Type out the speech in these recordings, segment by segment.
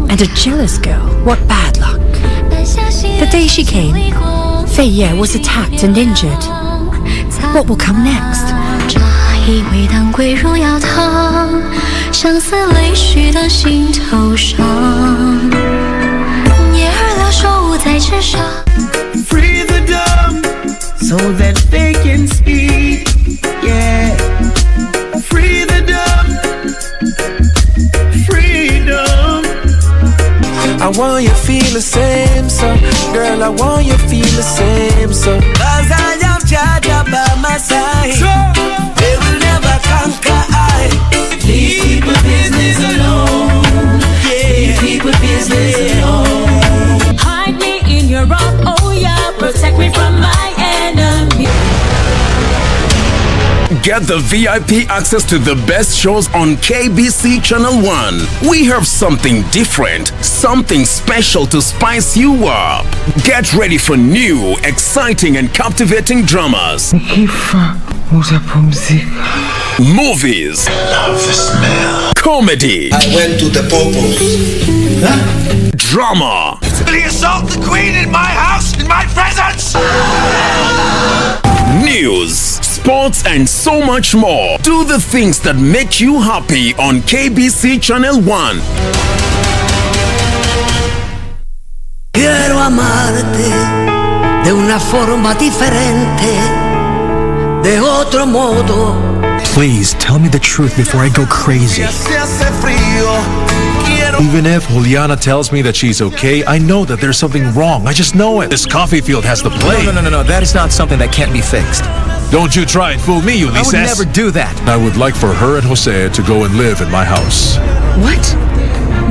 and a jealous girl. What bad luck. The day she came, Fei Ye was attacked and injured. What will come next? Free the dumb so that they can speak. Yeah. Free the dumb. Freedom. I want you feel the same, so girl, I want you feel the same, so cause I am Jaja by my side. They will never conquer I. Leave people business alone. Leave people business alone. Hide me in your rock, oh yeah, protect me from my enemy. Get the VIP access to the best shows on KBC Channel 1. We have something different, something special to spice you up. Get ready for new, exciting and captivating dramas. Movies. I love the smell. Comedy. I went to the Popos. Huh? Drama. Will he assault the Queen in my house, in my presence? News, sports and so much more. Do the things that make you happy on KBC Channel 1. Quiero amarte de una forma diferente, de otro modo. Please tell me the truth before I go crazy. Even if Juliana tells me that she's okay, I know that there's something wrong. I just know it. This coffee field has to play. No. That is not something that can't be fixed. Don't you try and fool me, Ulysses. I would never do that. I would like for her and Jose to go and live in my house. What?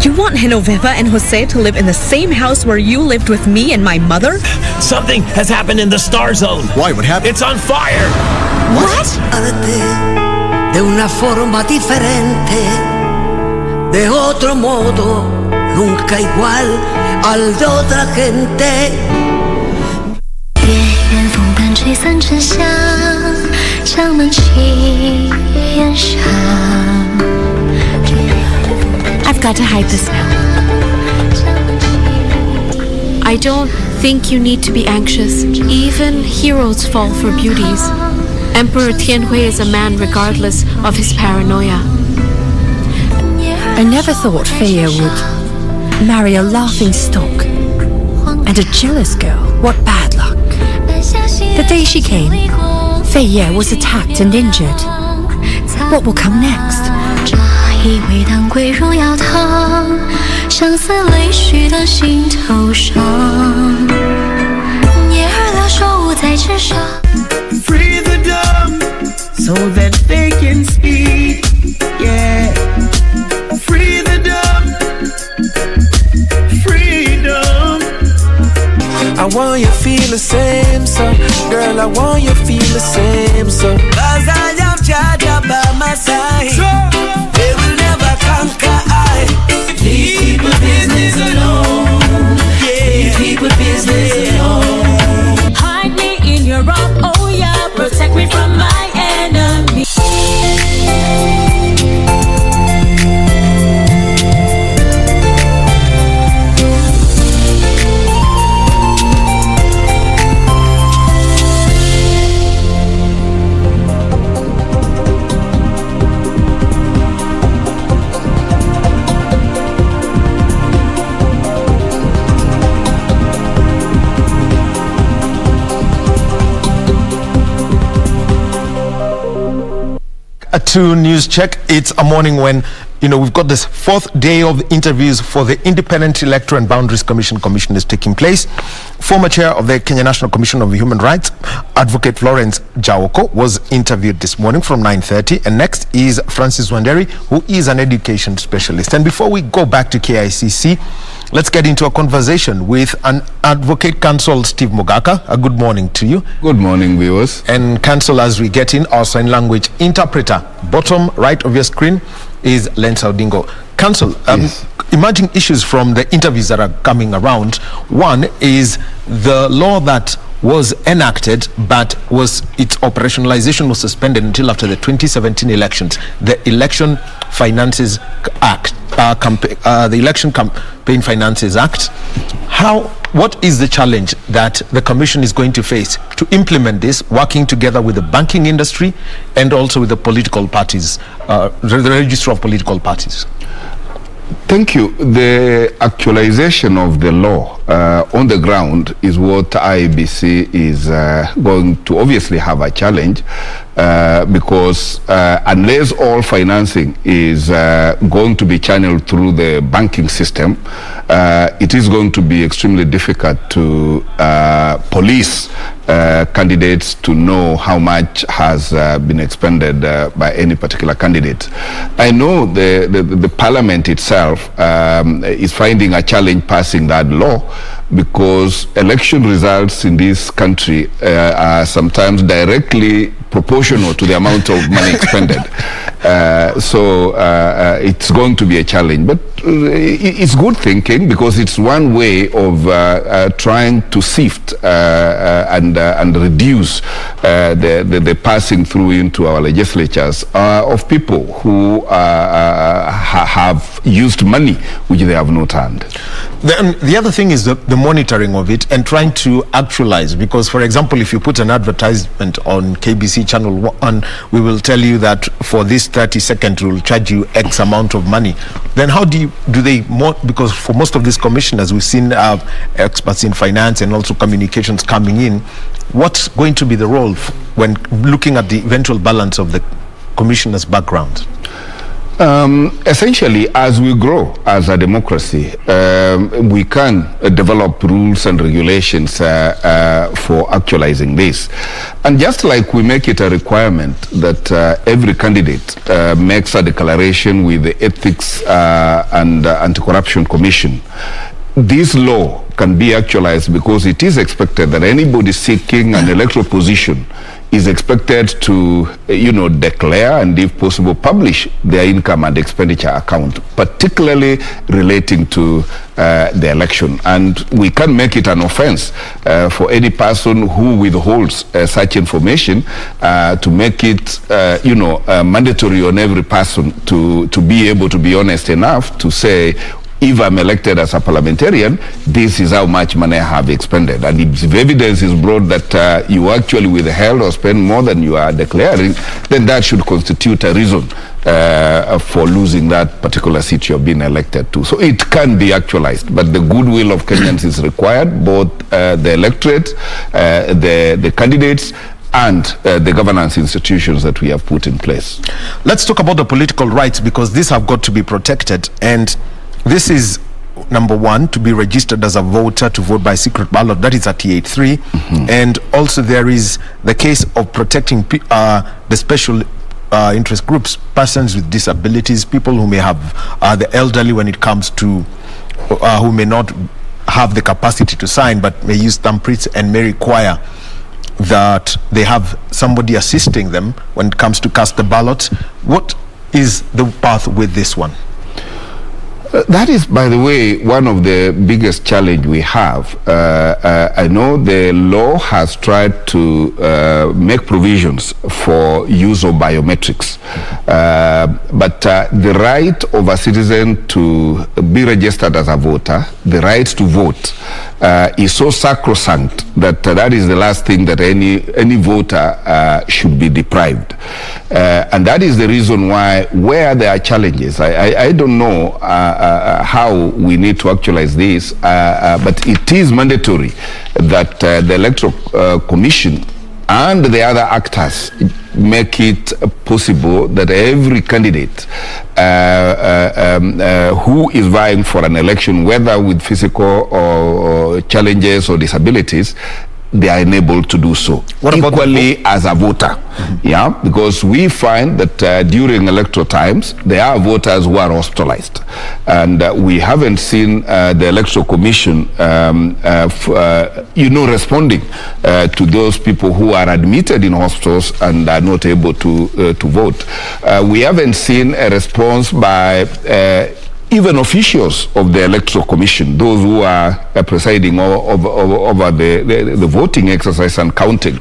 You want Genoveva and Jose to live in the same house where you lived with me and my mother? Something has happened in the Star Zone. Why? What happened? It's on fire. What? De una forma diferente, de otro modo, nunca igual al de otra gente. I've got to hide this now. I don't think you need to be anxious. Even heroes fall for beauties. Emperor Tianhui is a man regardless of his paranoia. I never thought Fei Ye would marry a laughing stock and a jealous girl. What bad luck. The day she came, Fei Ye was attacked and injured. What will come next? Free the dumb so that they can speak. Yeah. Free the dumb. Freedom. I want you feel the same, so girl, I want you feel the same, so cause I am Jaja by my side. They will never conquer I. Leave people business alone. Leave people business alone. Hide me in your rock, oh yeah, protect me from my enemy. To Newscheck, it's a morning when, we've got this fourth day of interviews for the Independent Electoral and Boundaries Commission is taking place. Former chair of the Kenya National Commission of Human Rights, Advocate Florence Jawoko, was interviewed this morning from 9:30. And next is Francis Wanderi, who is an education specialist. And before we go back to KICC, let's get into a conversation with an advocate, Counsel Steve Mogaka. A good morning to you. Good morning, viewers. And Counsel, as we get in, our sign language interpreter, bottom right of your screen is Len Saudingo. Counsel, Yes. emerging issues from the interviews that are coming around. One is the law that was enacted, but its operationalization was suspended until after the 2017 elections, the Election Finances Act. the Election Campaign Finances Act. What is the challenge that the Commission is going to face to implement this, working together with the banking industry and also with the political parties, the register of political parties? Thank you. The actualization of the law on the ground is what IEBC is going to obviously have a challenge because unless all financing is going to be channeled through the banking system, it is going to be extremely difficult to police candidates to know how much has been expended by any particular candidate. I know the parliament itself is finding a challenge passing that law because election results in this country are sometimes directly proportional to the amount of money expended. So it's going to be a challenge, but it's good thinking because it's one way of trying to sift and reduce the passing through into our legislatures of people who have used money which they have not earned. The other thing is the monitoring of it and trying to actualize, because for example, if you put an advertisement on KBC Channel 1, we will tell you that for this 30 seconds we will charge you X amount of money. Then how do they because for most of these commissioners we've seen experts in finance and also communications coming in. What's going to be the role when looking at the eventual balance of the commissioner's background? Essentially, as we grow as a democracy, we can develop rules and regulations for actualizing this. And just like we make it a requirement that every candidate makes a declaration with the Ethics and Anti-Corruption Commission, this law can be actualized because it is expected that anybody seeking an electoral position is expected to, declare and if possible publish their income and expenditure account, particularly relating to the election. And we can make it an offense for any person who withholds such information to make it, mandatory on every person to be able to be honest enough to say, if I'm elected as a parliamentarian, this is how much money I have expended. And if evidence is brought that you actually withheld or spent more than you are declaring, then that should constitute a reason for losing that particular seat you've been elected to. So it can be actualized, but the goodwill of Kenyans is required, both the electorate, the candidates, and the governance institutions that we have put in place. Let's talk about the political rights, because these have got to be protected. And this is number one, to be registered as a voter, to vote by secret ballot. That is at T83. And also there is the case of protecting the special interest groups, persons with disabilities, people who may have the elderly when it comes to who may not have the capacity to sign but may use thumbprints and may require that they have somebody assisting them when it comes to cast the ballot. What is the path with this one? That is, by the way, one of the biggest challenge we have. I know the law has tried to make provisions for use of biometrics, but the right of a citizen to be registered as a voter, the right to vote, is so sacrosanct that that is the last thing that any voter should be deprived. And that is the reason why, where there are challenges, I don't know how we need to actualize this, but it is mandatory that the Electoral Commission and the other actors make it possible that every candidate who is vying for an election, whether with physical or challenges or disabilities, they are enabled to do so equally as a voter. Yeah, because we find that during electoral times there are voters who are hospitalized, and we haven't seen the Electoral Commission responding to those people who are admitted in hospitals and are not able to vote. We haven't seen a response by even officials of the Electoral Commission, those who are presiding over the voting exercise and counting.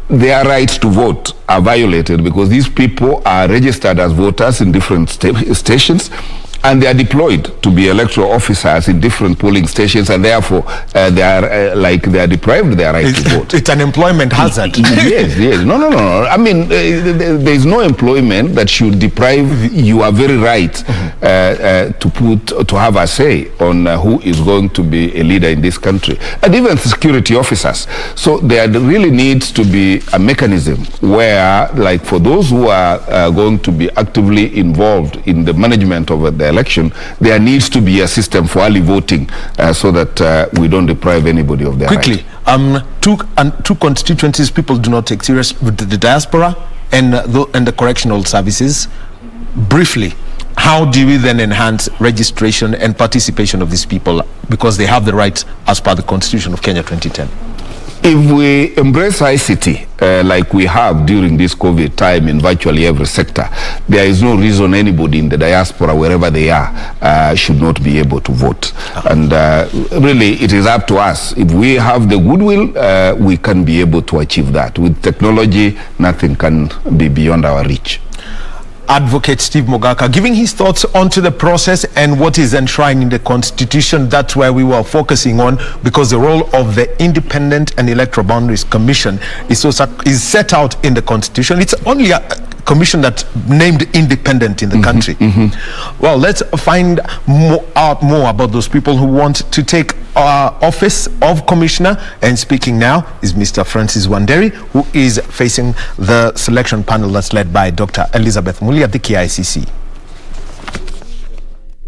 Their rights to vote are violated because these people are registered as voters in different stations, and they are deployed to be electoral officers in different polling stations, and therefore they are deprived their right to vote. It's an employment hazard. Yes. No. I mean, there is no employment that should deprive your very right to have a say on who is going to be a leader in this country, and even security officers. So there really needs to be a mechanism where, like, for those who are going to be actively involved in the management of the election, there needs to be a system for early voting so that we don't deprive anybody of their Quickly, right. Two constituencies people do not take serious, with the diaspora and the correctional services. Briefly, how do we then enhance registration and participation of these people, because they have the rights as per the Constitution of Kenya 2010? If we embrace ICT like we have during this COVID time in virtually every sector, there is no reason anybody in the diaspora, wherever they are, should not be able to vote. And really, it is up to us. If we have the goodwill, we can be able to achieve that. With technology, nothing can be beyond our reach. Advocate Steve Mogaka giving his thoughts onto the process and what is enshrined in the Constitution. That's where we were focusing on, because the role of the Independent and Electoral Boundaries Commission is set out in the Constitution. It's only a commission that's named independent in the country. Well, let's find out more about those people who want to take office of commissioner. And speaking now is Mr. Francis Wanderi, who is facing the selection panel that's led by Dr. Elizabeth Muli at the KICC.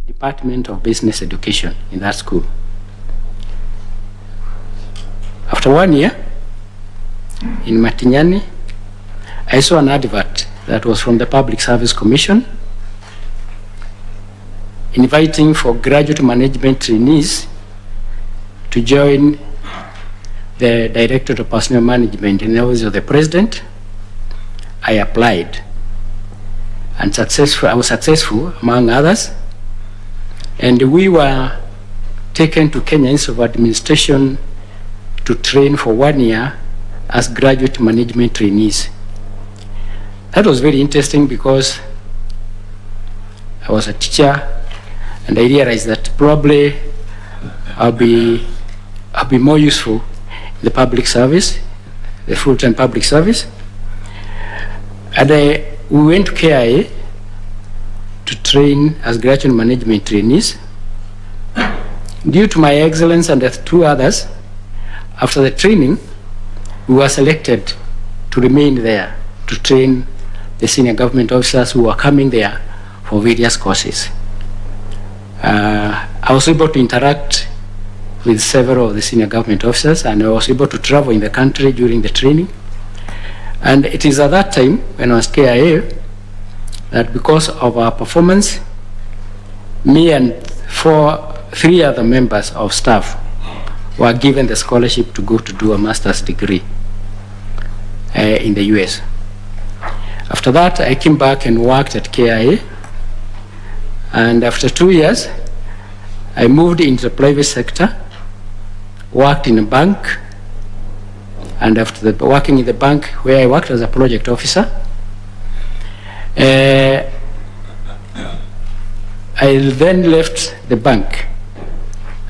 Department of Business Education in that school. After 1 year in Matinyani, I saw an advert that was from the Public Service Commission inviting for graduate management trainees to join the Directorate of Personnel Management in the Office of the President. I applied and I was successful among others, and we were taken to Kenya Institute of Administration to train for 1 year as graduate management trainees. That was very interesting because I was a teacher, and I realized that probably I'll be more useful in the public service, the full-time public service. And we went to KIA to train as graduate management trainees. Due to my excellence and the two others, after the training, we were selected to remain there to train the senior government officers who were coming there for various courses. I was able to interact with several of the senior government officers, and I was able to travel in the country during the training. And it is at that time, when I was KIA, that because of our performance, me and three other members of staff were given the scholarship to go to do a master's degree in the US. After that, I came back and worked at KIA, and after 2 years, I moved into the private sector, worked in a bank, and after working in the bank, where I worked as a project officer, I then left the bank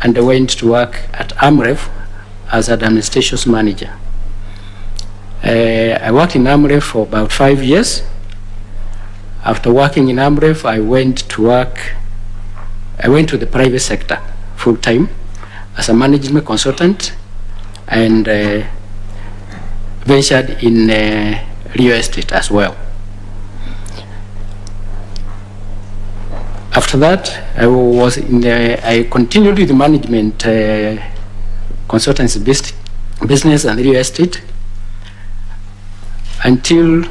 and I went to work at Amref as an administrations manager. I worked in Amref for about 5 years. After working in Amref, I went to the private sector full-time as a management consultant, and ventured in real estate as well. After that, I continued with the management consultancy business and real estate until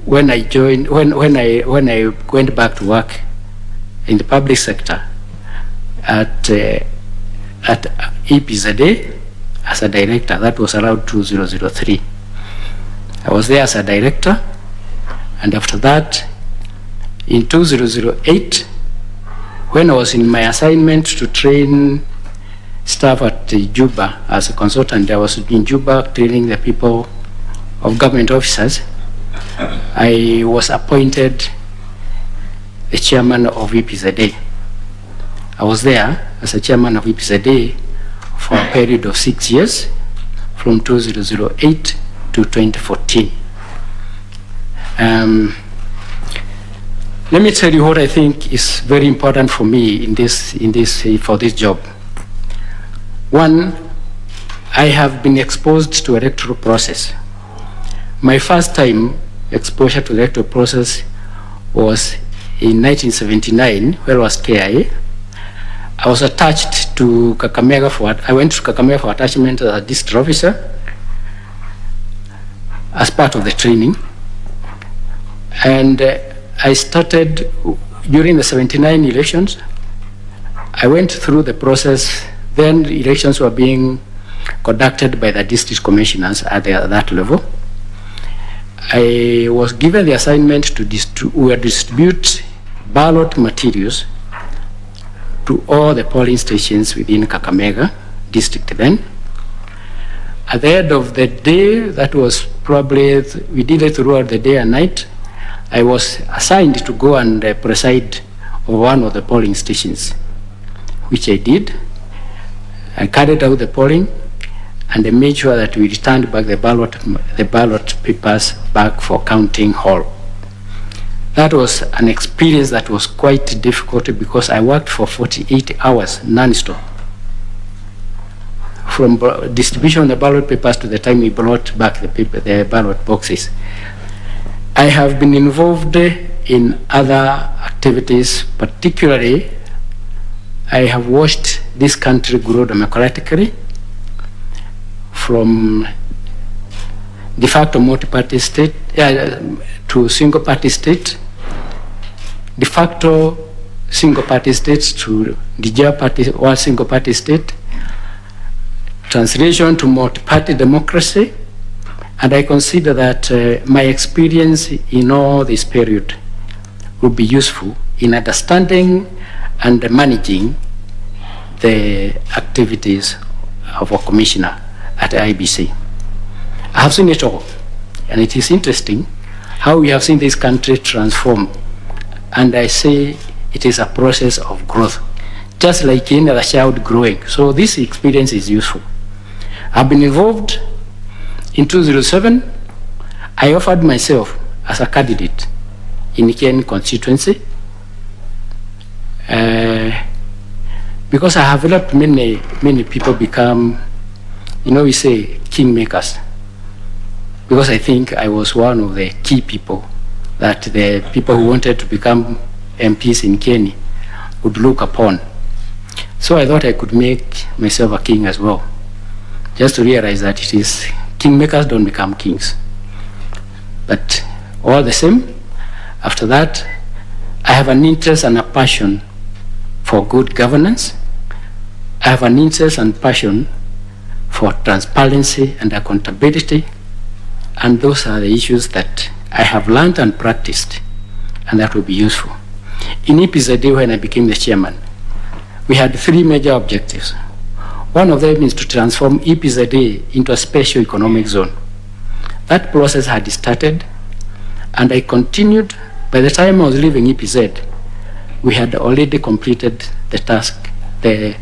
when I went back to work in the public sector at IEBC as a director. That was around 2003. I was there as a director, and after that, in 2008, when I was in my assignment to train staff at Juba as a consultant, I was in Juba training the people of government officers. I was appointed the chairman of EPZA. I was there as a chairman of EPZA for a period of 6 years, from 2008 to 2014. Let me tell you what I think is very important for me for this job. One, I have been exposed to electoral process. My first time exposure to the electoral process was in 1979, where I was KIA. I was attached to Kakamega I went to Kakamega for attachment as a district officer as part of the training. And I started during the 79 elections. I went through the process. Then the elections were being conducted by the district commissioners at that level. I was given the assignment to distribute ballot materials to all the polling stations within Kakamega district then. At the end of the day, that was probably, we did it throughout the day and night, I was assigned to go and preside over one of the polling stations, which I did. I carried out the polling and I made sure that we returned back the ballot papers back for counting hall. That was an experience that was quite difficult because I worked for 48 hours non-stop. From distribution of the ballot papers to the time we brought back the ballot boxes. I have been involved in other activities, particularly I have watched this country grow democratically from de facto multi-party state to single-party state, de facto single-party states to de jure party or single-party state, translation to multi-party democracy, and I consider that my experience in all this period will be useful in understanding and managing the activities of a commissioner at IEBC. I have seen it all, and it is interesting how we have seen this country transform, and I say it is a process of growth, just like any other child growing. So this experience is useful. I've been involved in 2007. I offered myself as a candidate in Ken constituency because I have helped many people become, we say kingmakers, because I think I was one of the key people that the people who wanted to become MPs in Kenya would look upon. So I thought I could make myself a king as well, just to realize that it is kingmakers don't become kings. But all the same, after that, I have an interest and a passion for good governance. I have an interest and passion for transparency and accountability, and those are the issues that I have learned and practiced, and that will be useful. In EPZA, when I became the chairman, we had 3 major objectives. One of them is to transform EPZA into a special economic zone. That process had started, and I continued. By the time I was leaving EPZ, we had already completed the task, the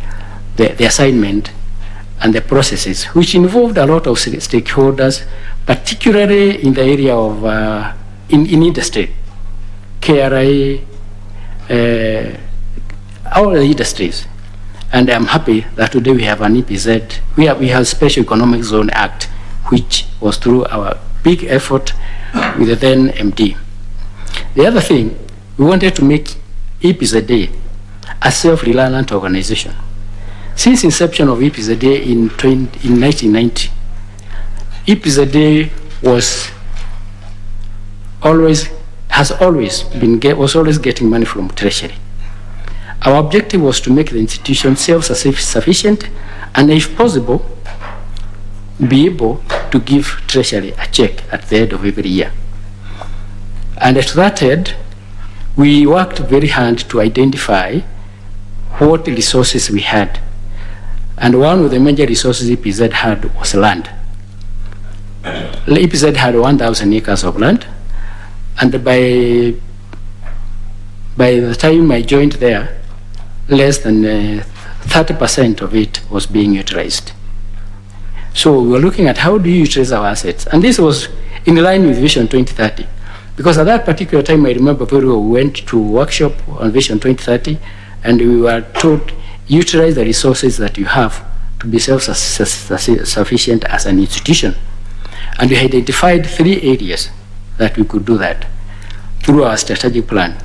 assignment, and the processes, which involved a lot of stakeholders, particularly in the area of in industry, KRI, all the industries. And I'm happy that today we have an EPZ. We have Special Economic Zone Act, which was through our big effort with the then MD. The other thing, we wanted to make EPZA a self-reliant organization. Since inception of EPZA in 1990, EPZA was always getting money from Treasury. Our objective was to make the institution self-sufficient and, if possible, be able to give Treasury a check at the end of every year. And at that end, we worked very hard to identify what resources we had. And one of the major resources EPZ had was land. EPZ had 1,000 acres of land, and by by the time I joined there, less than 30% of it was being utilized. So we were looking at how do you utilize our assets. And this was in line with Vision 2030. Because at that particular time, I remember very well, we went to a workshop on Vision 2030, and we were told, utilize the resources that you have to be self-sufficient as an institution. And we identified 3 areas that we could do that through our strategic plan.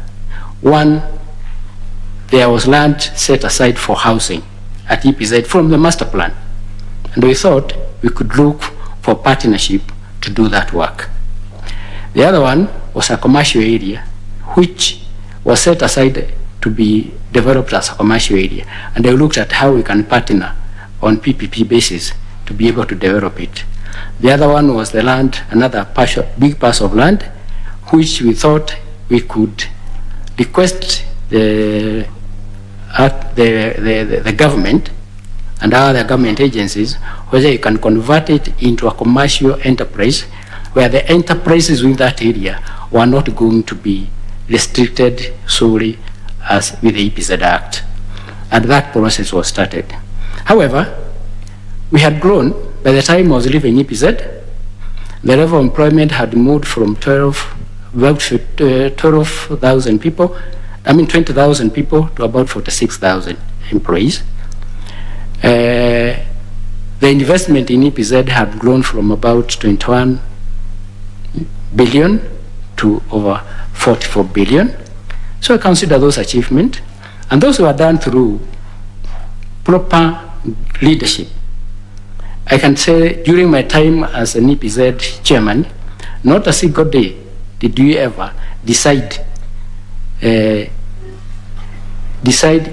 One, there was land set aside for housing at EPZ from the master plan. And we thought we could look for partnership to do that work. The other one was a commercial area, which was set aside to be developed as a commercial area. And they looked at how we can partner on PPP basis to be able to develop it. The other one was the land, another big parcel of land, which we thought we could request the government and other government agencies whether you can convert it into a commercial enterprise where the enterprises in that area were not going to be restricted solely as with the EPZ Act. And that process was started. However, we had grown. By the time I was leaving EPZ, the level of employment had moved from about 12,000 people, 20,000 people to about 46,000 employees. The investment in EPZ had grown from about 21 billion to over 44 billion. So I consider those achievements. And those were done through proper leadership. I can say during my time as an EPZ chairman, not a single day did we ever decide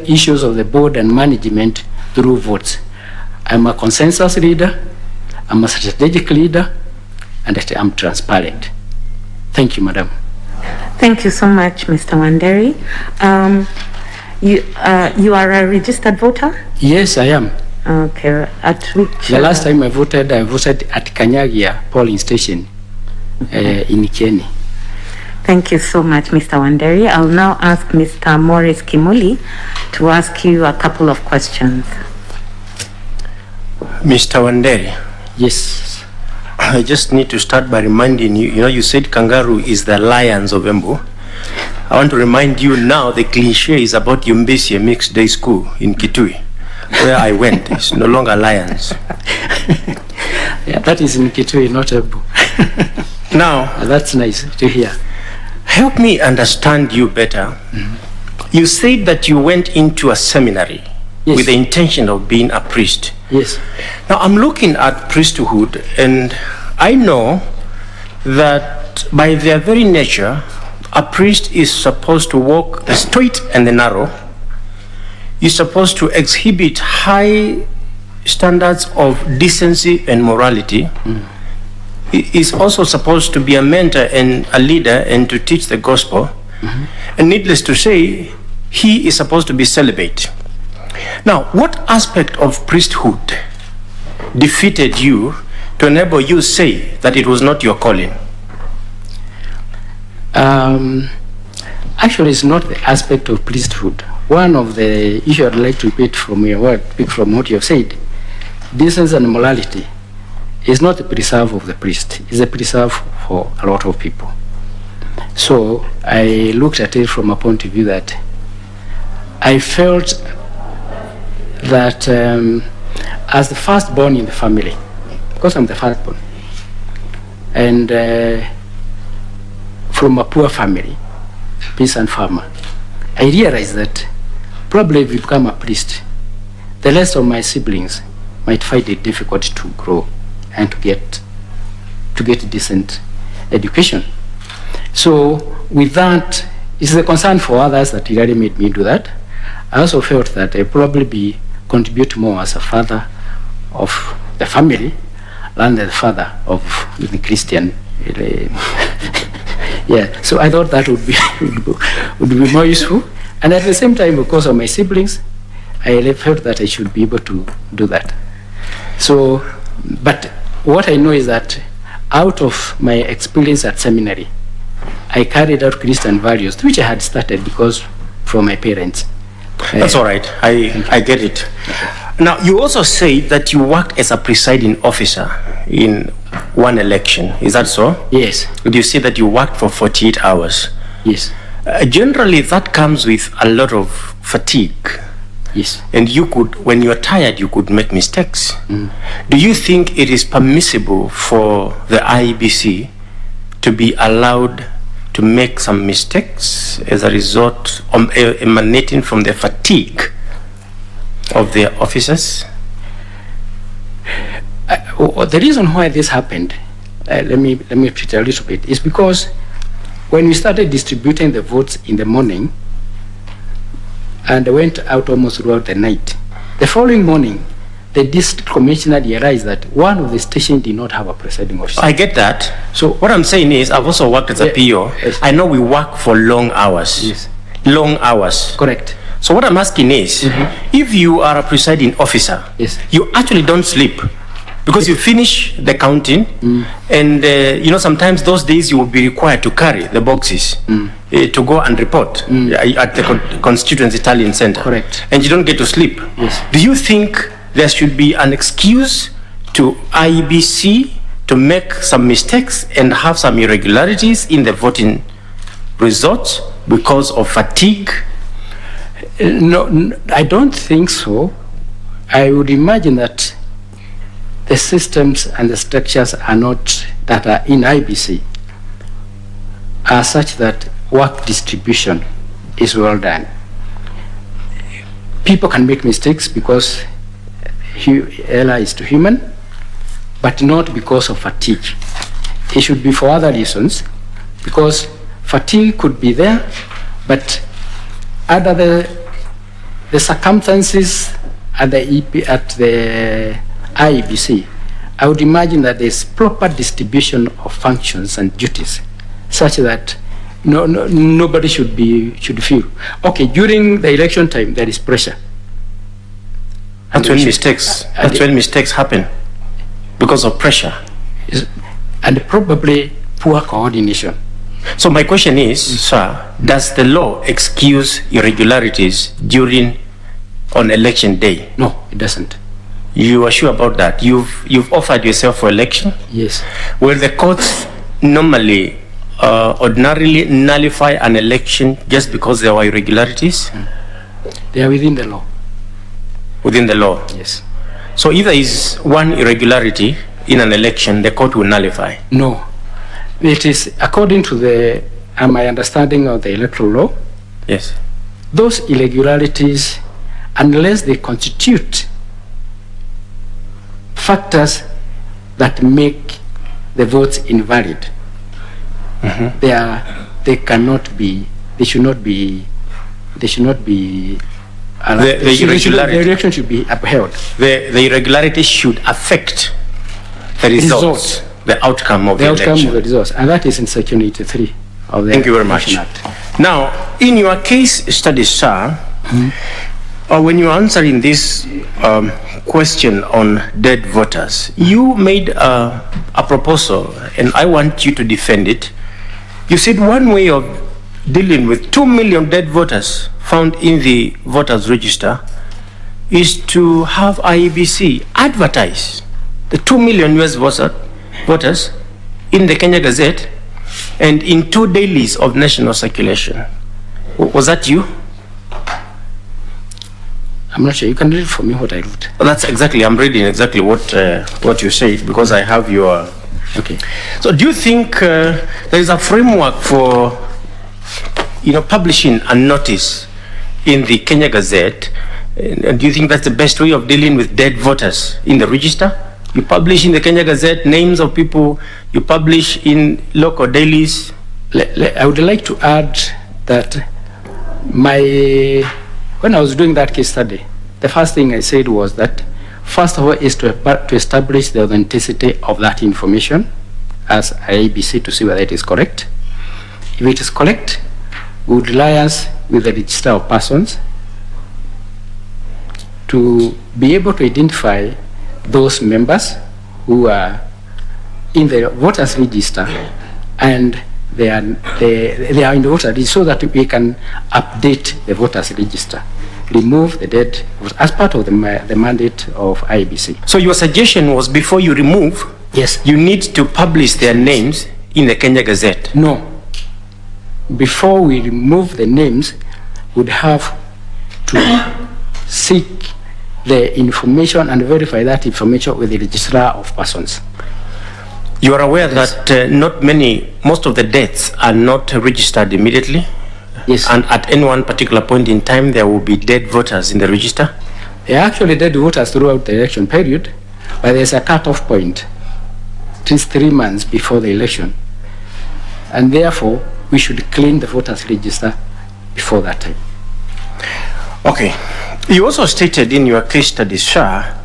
issues of the board and management through votes. I'm a consensus leader, I'm a strategic leader, and I'm transparent. Thank you, Madam. Thank you so much, Mr. Wanderi. You are a registered voter? Yes, I am. Okay. At which? The last time I voted at Kanyagia polling station in Ikeni. Thank you so much, Mr. Wanderi. I'll now ask Mr. Morris Kimuli to ask you a couple of questions. Mr. Wanderi. Yes. I just need to start by reminding you, you said kangaroo is the lions of Embu. I want to remind you now the cliche is about Yumbisi, a mixed day school in Kitui, where I went. It's no longer lions. Yeah, that is in Kitui, not Embu. Now, that's nice to hear. Help me understand you better. Mm-hmm. You said that you went into a seminary with the intention of being a priest. Yes. Now, I'm looking at priesthood, and I know that by their very nature, a priest is supposed to walk the straight and the narrow. Is supposed to exhibit high standards of decency and morality. Mm. Is also supposed to be a mentor and a leader and to teach the gospel. Mm-hmm. And needless to say, he is supposed to be celibate. Now, what aspect of priesthood defeated you to enable you to say that it was not your calling? Actually, it's not the aspect of priesthood. One of the issues I'd like to repeat from your word, from what you have said, decency and morality is not a preserve of the priest. It's a preserve for a lot of people. So I looked at it from a point of view that I felt that as the firstborn in the family, because I'm the firstborn, and from a poor family, peasant farmer, I realized that probably if you become a priest, the rest of my siblings might find it difficult to grow and to get decent education. So with that, it's a concern for others that really made me do that. I also felt that I probably contribute more as a father of the family than the father of the Christian. Yeah, so I thought that would be more useful. And at the same time, because of my siblings, I felt that I should be able to do that. So, but what I know is that out of my experience at seminary, I carried out Christian values, which I had started because from my parents. That's all right. I get it. Now, you also said that you worked as a presiding officer in one election. Is that so? Yes. You say that you worked for 48 hours. Yes. Generally, that comes with a lot of fatigue. Yes. And you could, when you're tired, you could make mistakes. Do you think it is permissible for the IEBC to be allowed to make some mistakes as a result emanating from the fatigue of their officers? The reason why this happened, let me repeat a little bit, is because when we started distributing the votes in the morning and went out almost throughout the night, the following morning, the district commissioner realized that one of the stations did not have a presiding officer. I get that. So what I'm saying is, I've also worked as a PO. Yes. I know we work for long hours. Yes. Long hours. Correct. So what I'm asking is, if you are a presiding officer, yes, you actually don't sleep because you finish the counting, and sometimes those days you will be required to carry the boxes to go and report at the constituency tallying center. Correct. And you don't get to sleep. Yes. Do you think there should be an excuse to IEBC to make some mistakes and have some irregularities in the voting results because of fatigue? No, I don't think so. I would imagine that the systems and the structures are not, that are in IEBC, are such that work distribution is well done. People can make mistakes because error is to human, but not because of fatigue. It should be for other reasons, because fatigue could be there, but under the circumstances at the IEBC, I would imagine that there's proper distribution of functions and duties, such that nobody should feel, okay, during the election time there is pressure. That's when mistakes happen, because of pressure. And probably poor coordination. So my question is, sir, does the law excuse irregularities on election day? No, it doesn't. You are sure about that? You've offered yourself for election? Yes. Will the courts normally, ordinarily nullify an election just because there were irregularities? They are within the law. Within the law? Yes. So if there is one irregularity in an election, the court will nullify? No. It is according to my understanding of the electoral law. Yes. Those irregularities, unless they constitute factors that make the votes invalid, they should not be the election should be upheld. The irregularity should affect the results, the outcome of the election. The outcome of the results, and that is in Section 83 of the Thank you very much. Act. Now, in your case study, sir, when you were answering this question on dead voters, you made a proposal, and I want you to defend it. You said one way of dealing with 2 million dead voters found in the voters register is to have IEBC advertise the 2 million US voters in the Kenya Gazette and in 2 dailies of national circulation. Was that you? I'm not sure. You can read for me what I wrote. Well, that's exactly, I'm reading exactly what you said, because I have your... Okay. So do you think there is a framework for publishing a notice in the Kenya Gazette? And do you think that's the best way of dealing with dead voters in the register? You publish in the Kenya Gazette names of people, you publish in local dailies. I would like to add that when I was doing that case study, the first thing I said was that, first of all, is to establish the authenticity of that information as IEBC to see whether it is correct. If it is correct, we would liaise with the register of persons to be able to identify those members who are in the voters register and they are in the voter register so that we can update the voters register, remove the dead as part of the mandate of IEBC. So your suggestion was before you remove, yes, you need to publish their names in the Kenya Gazette. No. Before we remove the names, we'd have to seek the information and verify that information with the registrar of persons. You are aware that most of the deaths are not registered immediately? Yes. And at any one particular point in time, there will be dead voters in the register? There are actually dead voters throughout the election period, but there's a cut-off point, at least 3 months before the election. And therefore, we should clean the voters register before that time. Okay. You also stated in your case study, sir,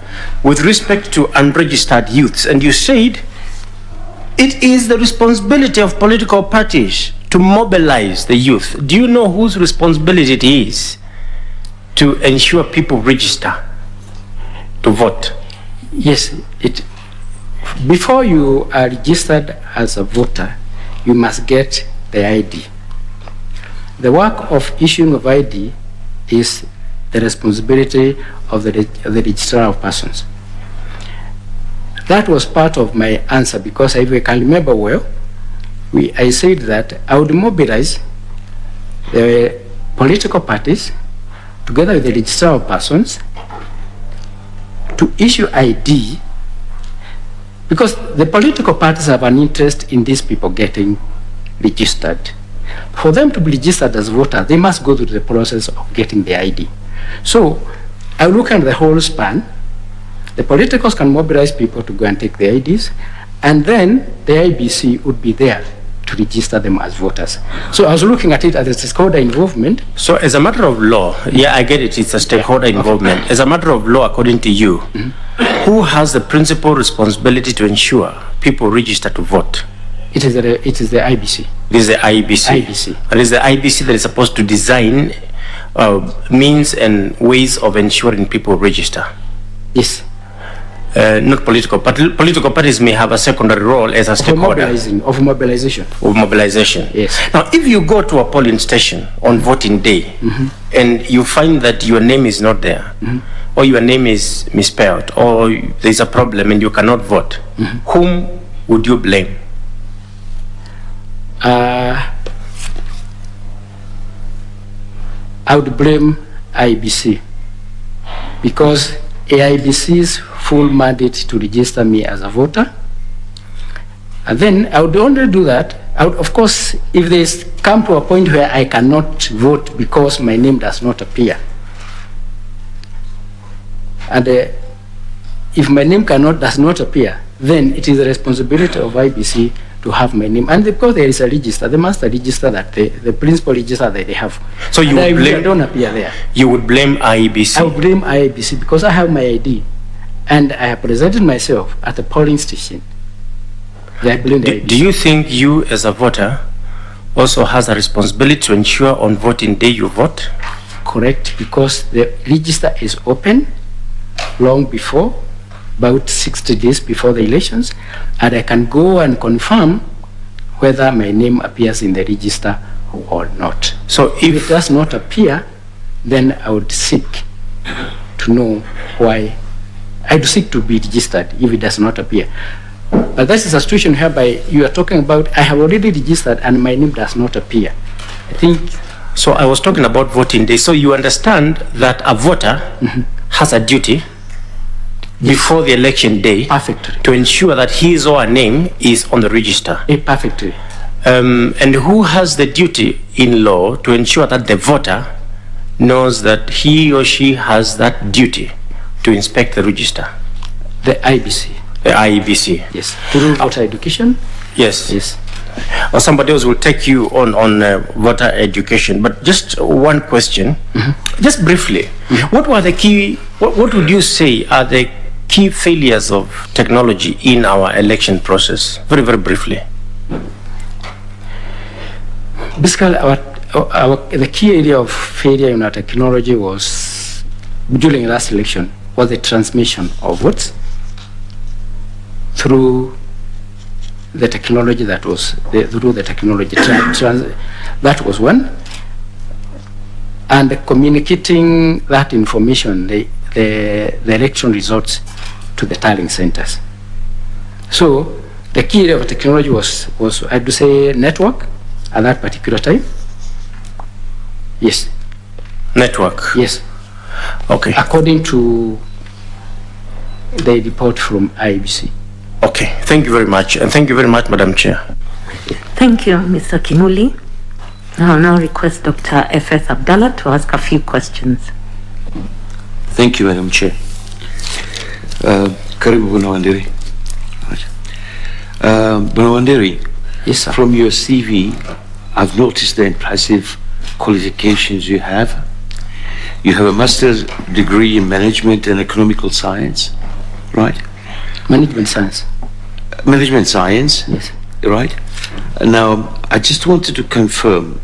with respect to unregistered youths, and you said it is the responsibility of political parties to mobilize the youth. Do you know whose responsibility it is to ensure people register to vote? Yes. Before you are registered as a voter, you must get the ID. The work of issuing of ID is the responsibility of the registrar of persons. That was part of my answer because if I can remember well, I said that I would mobilize the political parties together with the registrar of persons to issue ID because the political parties have an interest in these people getting registered. For them to be registered as voters, they must go through the process of getting the ID. So I look at the whole span. The politicals can mobilize people to go and take the IDs, and then the IEBC would be there to register them as voters. So I was looking at it as a stakeholder involvement. So as a matter of law, yeah, I get it, it's a stakeholder involvement. As a matter of law, according to you, who has the principal responsibility to ensure people register to vote? It is the IEBC. It is the IEBC. And it is the IEBC that is supposed to design means and ways of ensuring people register. Yes. Not political parties. Political parties may have a secondary role as a stakeholder. Of mobilization. Of mobilization. Yes. Now, if you go to a polling station on voting day and you find that your name is not there, or your name is misspelled, or there's a problem and you cannot vote, whom would you blame? I would blame IEBC because IEBC's full mandate to register me as a voter. And then I would only do that, of course, if they come to a point where I cannot vote because my name does not appear. And if my name does not appear, then it is the responsibility of IEBC to have my name. And because there is a register, they must register that, the principal register that they have. So you would blame, I don't appear there. You would blame IEBC? I would blame IEBC because I have my ID. And I have presented myself at the polling station. I blame the IEBC. Do you think you as a voter also has a responsibility to ensure on voting day you vote? Correct, because the register is open long before, about 60 days before the elections, and I can go and confirm whether my name appears in the register or not. So if it does not appear, then I would seek to know why. I would seek to be registered if it does not appear. But that is a situation whereby you are talking about, I have already registered and my name does not appear. I think. So I was talking about voting day. So you understand that a voter has a duty before the election day to ensure that his or her name is on the register. Perfectly. And who has the duty in law to ensure that the voter knows that he or she has that duty to inspect the register? The IEBC. The IEBC. Yes. Through voter education? Yes. Yes. Or somebody else will take you on voter education. But just one question, just briefly, what were the key, what would you say are the key failures of technology in our election process? Very, very briefly. Basically, the key area of failure in our technology was, during the last election, was the transmission of votes through the technology that was through the technology that was one, and communicating that information, the election results, to the tallying centers. So the key of technology was I had to say network at that particular time. Yes. Network. Yes. Okay. According to the report from IEBC. Okay. Thank you very much, and thank you very much, Madam Chair. Thank you, Mr. Kimuli. I'll now request Dr. F.S. Abdallah to ask a few questions. Thank you, Madam Chair. Karibu Bwana Wanderi. Bwana Wanderi, yes, sir. From your CV, I've noticed the impressive qualifications you have. You have a master's degree in management and economical science, right? Management science. Management science, yes. Right? Now, I just wanted to confirm.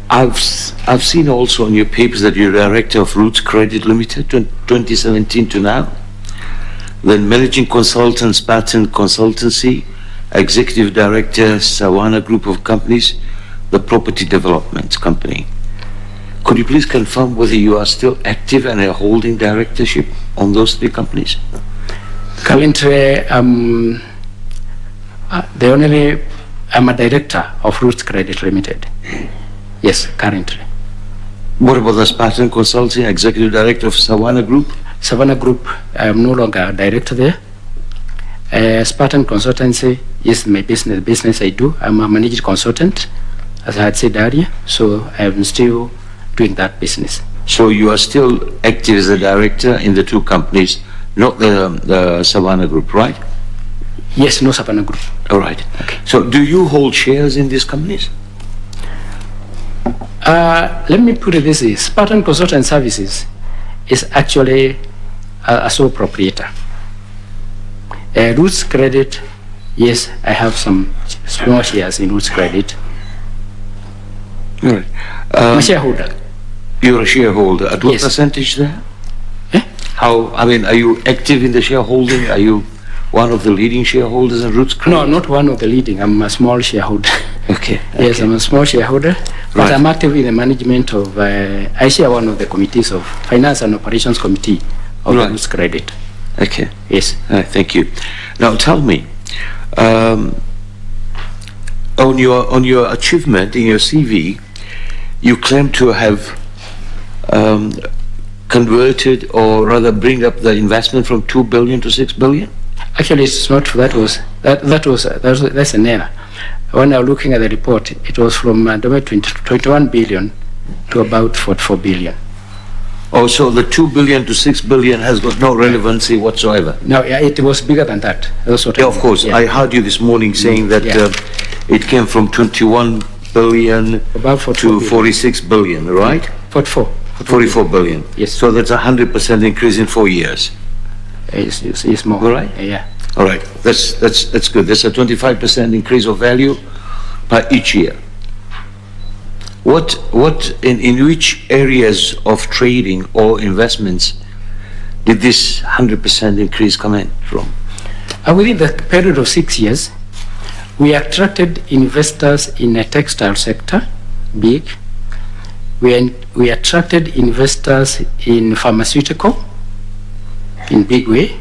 I've seen also on your papers that you're director of Roots Credit Limited, 2017 to now. Then managing consultants, patent consultancy, executive director, Sawana Group of Companies, the property development company. Could you please confirm whether you are still active and are holding directorship on those three companies? Currently, I'm a director of Roots Credit Limited. Yes, currently. What about the patent consulting, executive director of Sawana Group? Sawana Group, I am no longer a director there. Spartan Consultancy is my business I do. I'm a managed consultant, as I had said earlier, so I am still doing that business. So you are still active as a director in the two companies, not the Savannah Group, right? Yes, no Savannah Group. All right. Okay. So do you hold shares in these companies? Let me put it this way. Spartan Consultant Services is actually a sole proprietor. Roots Credit, yes, I have some small shares in Roots Credit. All right. I'm a shareholder. You're a shareholder. At what Yes. percentage there? How, I mean, are you active in the shareholding? Are you one of the leading shareholders in Roots Credit? No, not one of the leading. I'm a small shareholder. Okay. Yes, I'm a small shareholder, but Right. I'm active in the management of, I share one of the committees of Finance and Operations Committee of the Right. Roots Credit. Okay. Yes. All right, thank you. Now tell me, on your achievement in your CV, you claim to have converted, or rather bring up the investment from 2 billion to 6 billion? Actually, it's not. That's an error. When I was looking at the report, it was from 21 billion to about 44 billion. Oh, so the 2 billion to 6 billion has got no relevancy whatsoever? No, yeah, it was bigger than that. That's what. Yeah, of course. Yeah. I heard you this morning saying that Yeah. it came from 21 billion About 44 to 46 billion, right? 44 billion. Yes. So that's 100% increase in 4 years. It's more. All right. Yeah. All right. That's good. That's a 25% increase of value per each year. In which areas of trading or investments did this 100% increase come in from? Within the period of 6 years, we attracted investors in the textile sector, big. We attracted investors in pharmaceutical, in big way.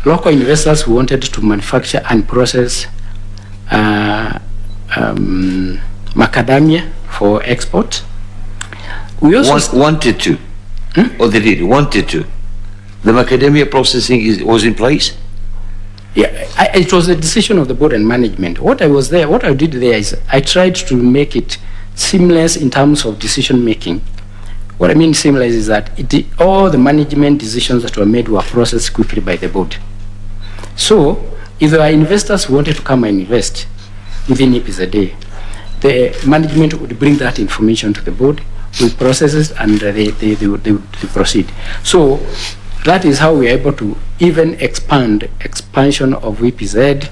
Local investors who wanted to manufacture and process macadamia for export. We also wanted to, or they did wanted to. The macadamia processing was in place. Yeah, it was a decision of the board and management. What I did there is I tried to make it seamless in terms of decision making. What I mean seamless is that all the management decisions that were made were processed quickly by the board. So if there are investors who wanted to come and invest within a day, the management would bring that information to the board, we process it, and they would proceed. So that is how we are able to even expansion of EPZ,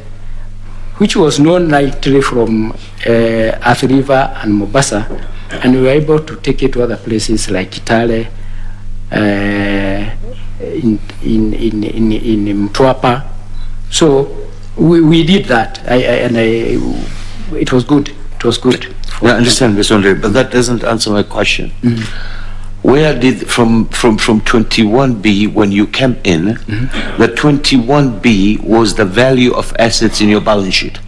which was known lightly from Athi River and Mombasa, and we were able to take it to other places like Kitale, in Mtwapa. So We did that, it was good. It was good. I understand, Mr. Andre, but that doesn't answer my question. Where did, from 21B, when you came in, the 21B was the value of assets in your balance sheet?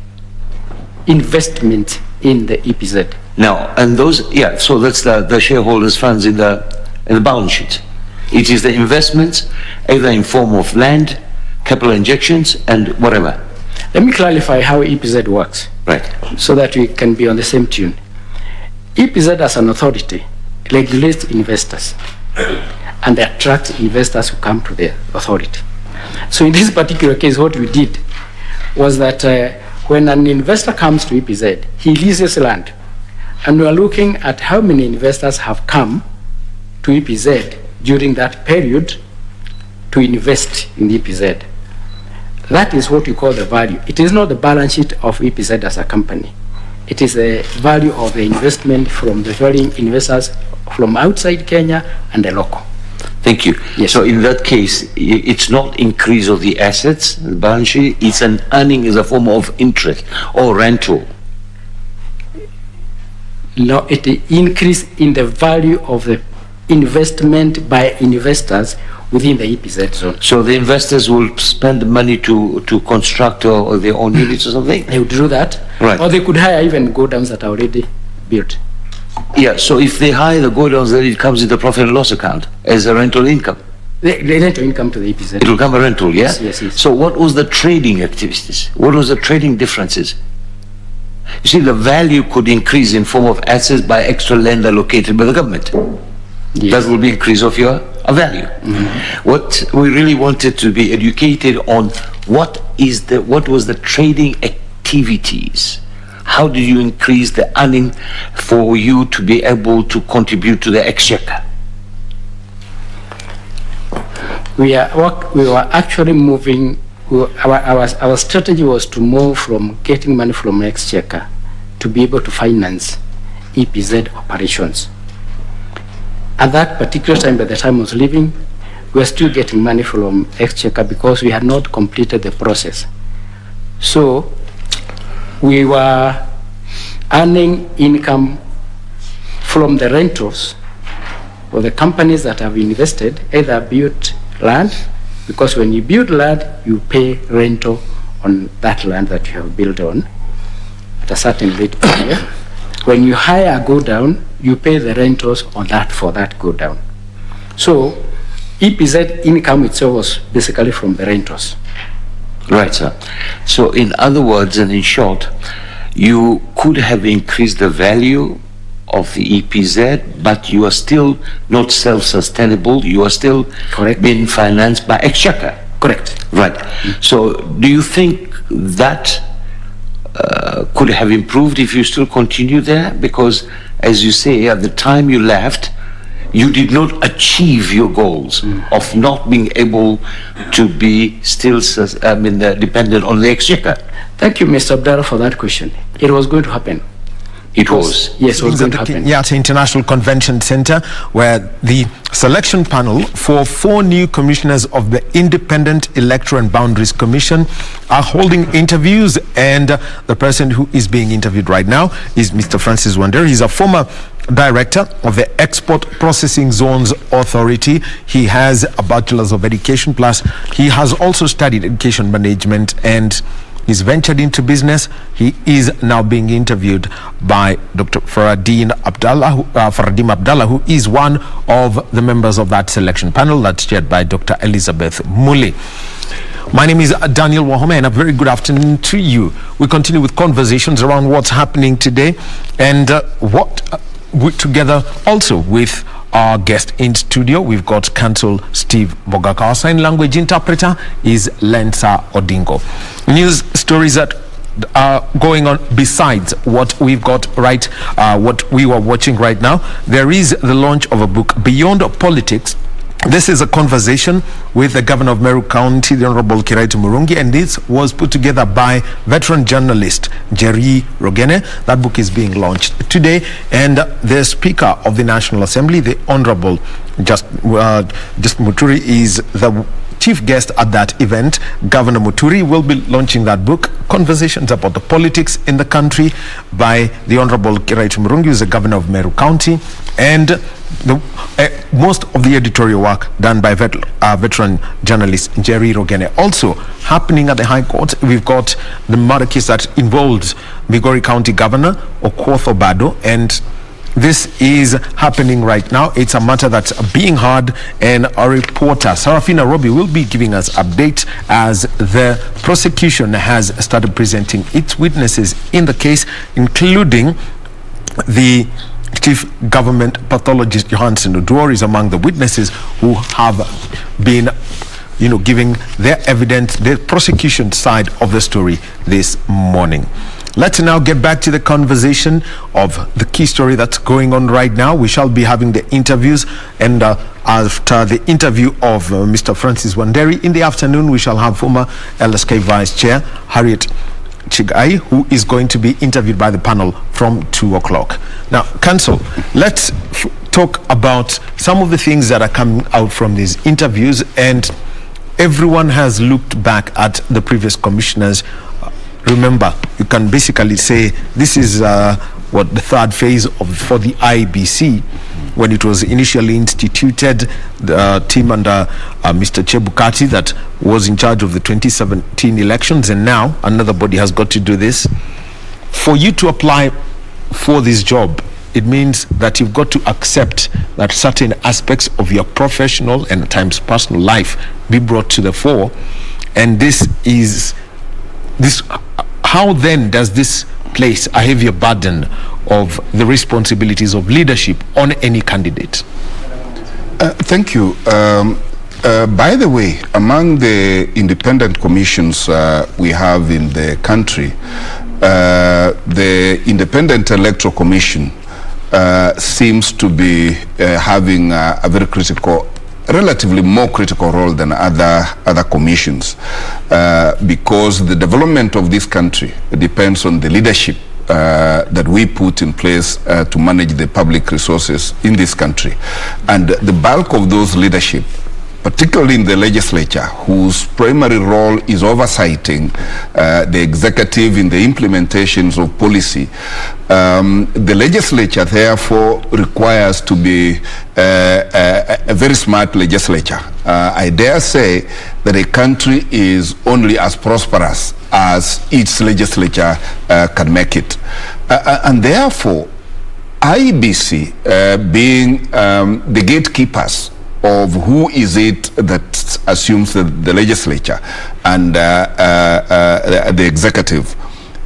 Investment in the EPZ. Now, and those, so that's the shareholders' funds in the balance sheet. It is the investments, either in form of land, capital injections, and whatever. Let me clarify how EPZ works. Right. So that we can be on the same tune. EPZ as an authority regulates investors and they attract investors who come to the authority. So in this particular case, what we did was that when an investor comes to EPZ, he leases land. And we are looking at how many investors have come to EPZ during that period to invest in EPZ. That is what we call the value. It is not the balance sheet of EPZ as a company. It is the value of the investment from the foreign investors from outside Kenya and the local. Thank you. Yes. So in that case, it's not increase of the assets, the balance sheet, it's an earning as a form of interest or rental. No, it increase in the value of the investment by investors within the EPZ zone. So the investors will spend money to construct or their own units or something? They would do that. Right. Or they could hire even go-downs that are already built. Yeah, so if they hire the go-downs, then it comes in the profit and loss account as a rental income. The rental income to the EPZ. It will come a rental, yeah? Yes. So what was the trading activities? What was the trading differences? You see, the value could increase in form of assets by extra land allocated by the government. Yes. That will be increase of your value. What we really wanted to be educated on, what was the trading activities? How do you increase the earning for you to be able to contribute to the exchequer? We were actually moving. Our strategy was to move from getting money from exchequer to be able to finance EPZ operations. At that particular time, by the time I was leaving, we were still getting money from exchequer because we had not completed the process. So we were earning income from the rentals or the companies that have invested, either built land, because when you build land, you pay rental on that land that you have built on at a certain rate per year. When you hire a go-down, you pay the rentals on that for that go-down. So EPZ income itself was basically from the rentals. Right, sir. So in other words and in short, you could have increased the value of the EPZ, but you are still not self-sustainable. You are still being financed by exchequer. Correct. Right. So do you think that could have improved if you still continue there? Because as you say, at the time you left, you did not achieve your goals of not being able to be still dependent on the exchequer. Thank you, Mr. Abdallah, for that question. It was going to happen. It was? Yes, it was going to happen. Kenyatta International Convention Center, where the selection panel for 4 new commissioners of the Independent Electoral and Boundaries Commission are holding interviews, and the person who is being interviewed right now is Mr. Francis Wandera. He's a former director of the Export Processing Zones Authority. He has a Bachelor's of Education, plus he has also studied education management, and he's ventured into business. He is now being interviewed by Dr. Faradim Abdallah, who is one of the members of that selection panel that's chaired by Dr. Elizabeth Muli. My name is Daniel Wahome, and a very good afternoon to you. We continue with conversations around what's happening today, and together also with our guest in studio, we've got Counsel Steve Bogaka. Our sign language interpreter is Lensa Odingo. News stories that are going on besides what we've got what we were watching right now. There is the launch of a book, Beyond Politics. This is a conversation with the governor of Meru County, the Honorable Kiraitu Murungi, and this was put together by veteran journalist Jerry Rogene. That book is being launched today, and the Speaker of the National Assembly, the Honorable Just Muturi, is the chief guest at that event. Governor Muturi will be launching that book, Conversations About the Politics in the Country, by the Honorable Kiraitu Murungi, who is the governor of Meru County, and most of the editorial work done by veteran journalist Jerry Rogene. Also happening at the High Court, we've got the murder case that involves Migori County Governor Okoth Obado, and this is happening right now. It's a matter that's being heard, and our reporter Sarafina Robi will be giving us updates as the prosecution has started presenting its witnesses in the case, including the Chief Government Pathologist Johansen Oduor is among the witnesses who have been, giving their evidence, the prosecution side of the story this morning. Let's now get back to the conversation of the key story that's going on right now. We shall be having the interviews, and after the interview of Mr. Francis Wanderi in the afternoon, we shall have former LSK Vice Chair Harriet Chigai, who is going to be interviewed by the panel from 2 o'clock. Now, Council, let's talk about some of the things that are coming out from these interviews, and everyone has looked back at the previous commissioners. Remember, you can basically say this is the third phase for the IEBC. When it was initially instituted, the team under Mr. Chebukati that was in charge of the 2017 elections, and now another body has got to do this. For you to apply for this job, it means that you've got to accept that certain aspects of your professional and at times personal life be brought to the fore, and how then does this place a heavier burden of the responsibilities of leadership on any candidate? Thank you. By the way, among the independent commissions we have in the country, the Independent Electoral Commission seems to be having a very relatively more critical role than other commissions, because the development of this country depends on the leadership that we put in place to manage the public resources in this country. And the bulk of those leadership, particularly in the legislature, whose primary role is oversighting the executive in the implementations of policy, the legislature therefore requires to be a very smart legislature. I dare say that a country is only as prosperous as its legislature can make it. And therefore, IEBC being the gatekeepers of who is it that assumes the legislature and the executive,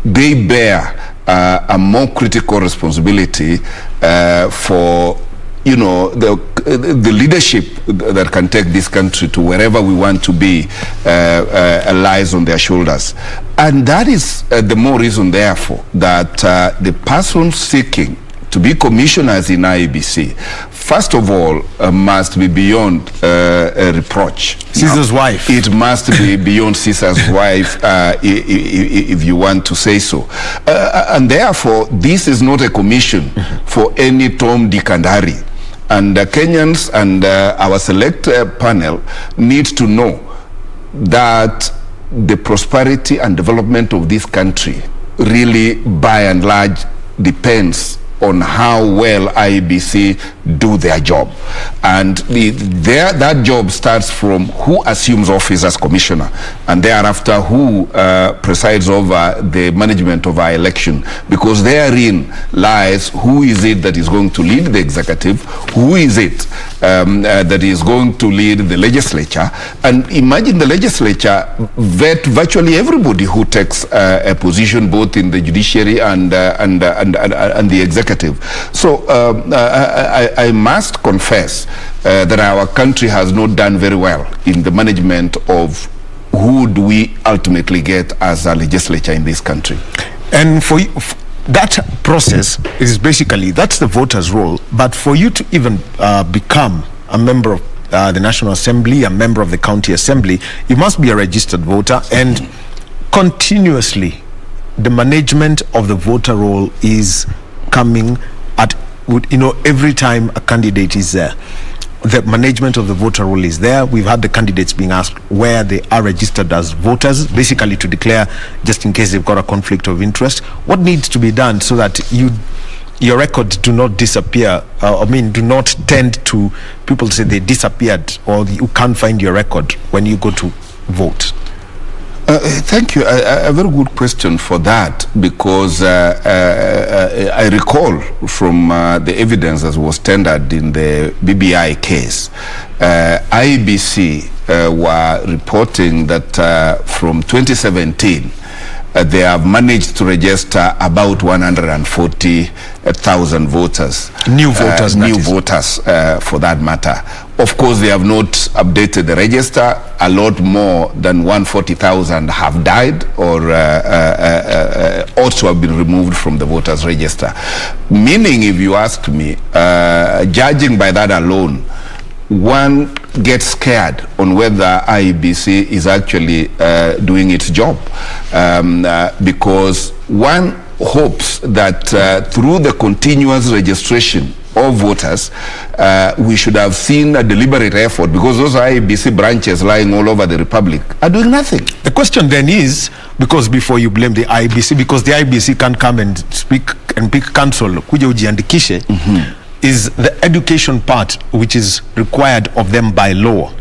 they bear a more critical responsibility for the leadership that can take this country to wherever we want to be lies on their shoulders. And that is the more reason, therefore, that the person seeking to be commissioners in IEBC, first of all, must be beyond reproach. Caesar's wife. It must be beyond Caesar's wife, if you want to say so. And therefore, this is not a commission for any Tom, Dick, and Harry. And Kenyans and our select panel need to know that the prosperity and development of this country really, by and large, depends on how well IEBC do their job. And that job starts from who assumes office as commissioner, and thereafter who presides over the management of our election, because therein lies who is it that is going to lead the executive, who is it that is going to lead the legislature. And imagine the legislature vet virtually everybody who takes a position both in the judiciary and the executive. So I must confess that our country has not done very well in the management of who do we ultimately get as a legislature in this country. And for you, that process is basically, that's the voter's role. But for you to even become a member of the National Assembly, a member of the County Assembly, you must be a registered voter, and continuously the management of the voter roll is coming at, every time a candidate is there. the management of the voter roll is there. We've had the candidates being asked where they are registered as voters, basically to declare just in case they've got a conflict of interest. What needs to be done so that your records do not disappear, do not tend to people say they disappeared or you can't find your record when you go to vote? Thank you. A very good question for that, because I recall from the evidence that was tendered in the BBI case, IEBC were reporting that from 2017, they have managed to register about 140,000 voters. New voters. For that matter. Of course, they have not updated the register. A lot more than 140,000 have died or ought to have been removed from the voters register. Meaning, if you ask me, judging by that alone, one gets scared on whether IEBC is actually doing its job, because one hopes that through the continuous registration of voters, we should have seen a deliberate effort, because those IEBC branches lying all over the Republic are doing nothing. The question then is, because before you blame the IEBC, because the IEBC can come and speak and pick counsel, kuja ujiandikishe, is the education part which is required of them by law.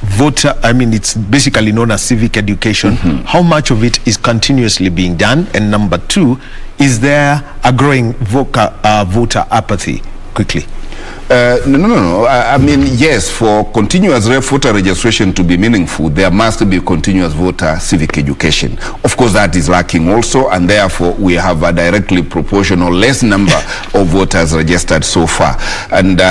It's basically known as civic education. How much of it is continuously being done? And number two, is there a growing voter apathy? Quickly. No. Yes, for continuous voter registration to be meaningful, there must be continuous voter civic education. Of course, that is lacking also, and therefore we have a directly proportional less number of voters registered so far. And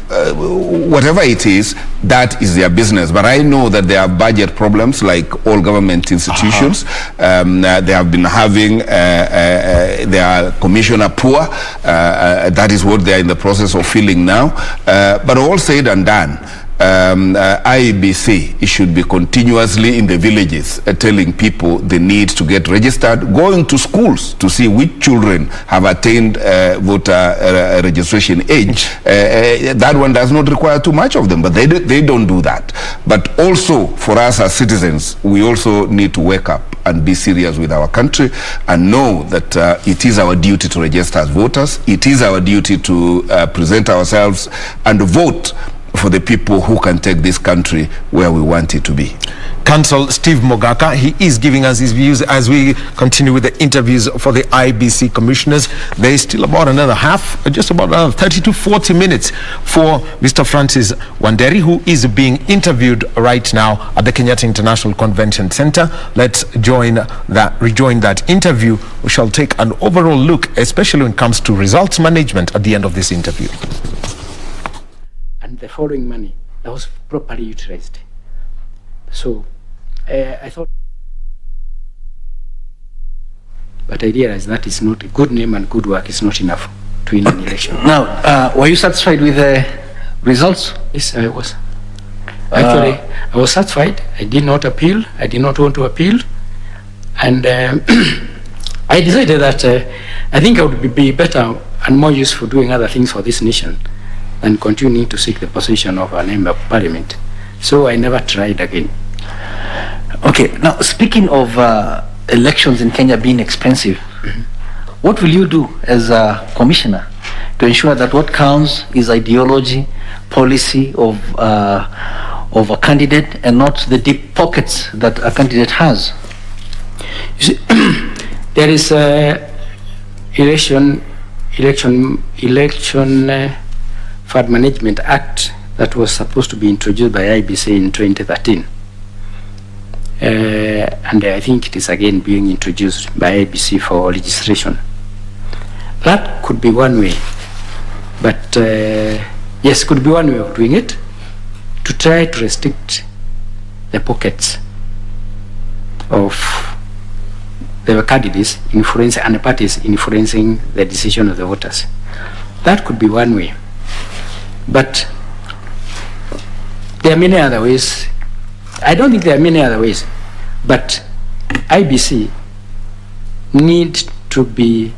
whatever it is, that is their business. But I know that there are budget problems like all government institutions. They have been having their commissioner poor. That is what they are in the process of filling now. But all said and done, IEBC, it should be continuously in the villages telling people they need to get registered, going to schools to see which children have attained voter registration age. That one does not require too much of them, but they don't do that. But also for us as citizens, we also need to wake up and be serious with our country and know that it is our duty to register as voters. It is our duty to present ourselves and vote for the people who can take this country where we want it to be. Counsel Steve Mogaka, he is giving us his views as we continue with the interviews for the IEBC commissioners. There is still about just about another 30 to 40 minutes for Mr. Francis Wanderi, who is being interviewed right now at the Kenyatta International Convention Center. Let's rejoin that interview. We shall take an overall look, especially when it comes to results management at the end of this interview. And the following money that was properly utilized. So I thought, but I realized that is not a good name and good work is not enough to win an election. Now, were you satisfied with the results? Yes, I was. Actually, I was satisfied. I did not appeal. I did not want to appeal. And I decided that I think I would be better and more useful doing other things for this nation and continuing to seek the position of a member of parliament. So I never tried again. Okay, now speaking of elections in Kenya being expensive, what will you do as a commissioner to ensure that what counts is ideology, policy of a candidate and not the deep pockets that a candidate has? You see, there is election Fund Management Act that was supposed to be introduced by IEBC in 2013. And I think it is again being introduced by IEBC for legislation. That could be one way, but yes, could be one way of doing it, to try to restrict the pockets of the candidates influencing and the parties influencing the decision of the voters. That could be one way. But there are many other ways. I don't think there are many other ways, but IEBC need to be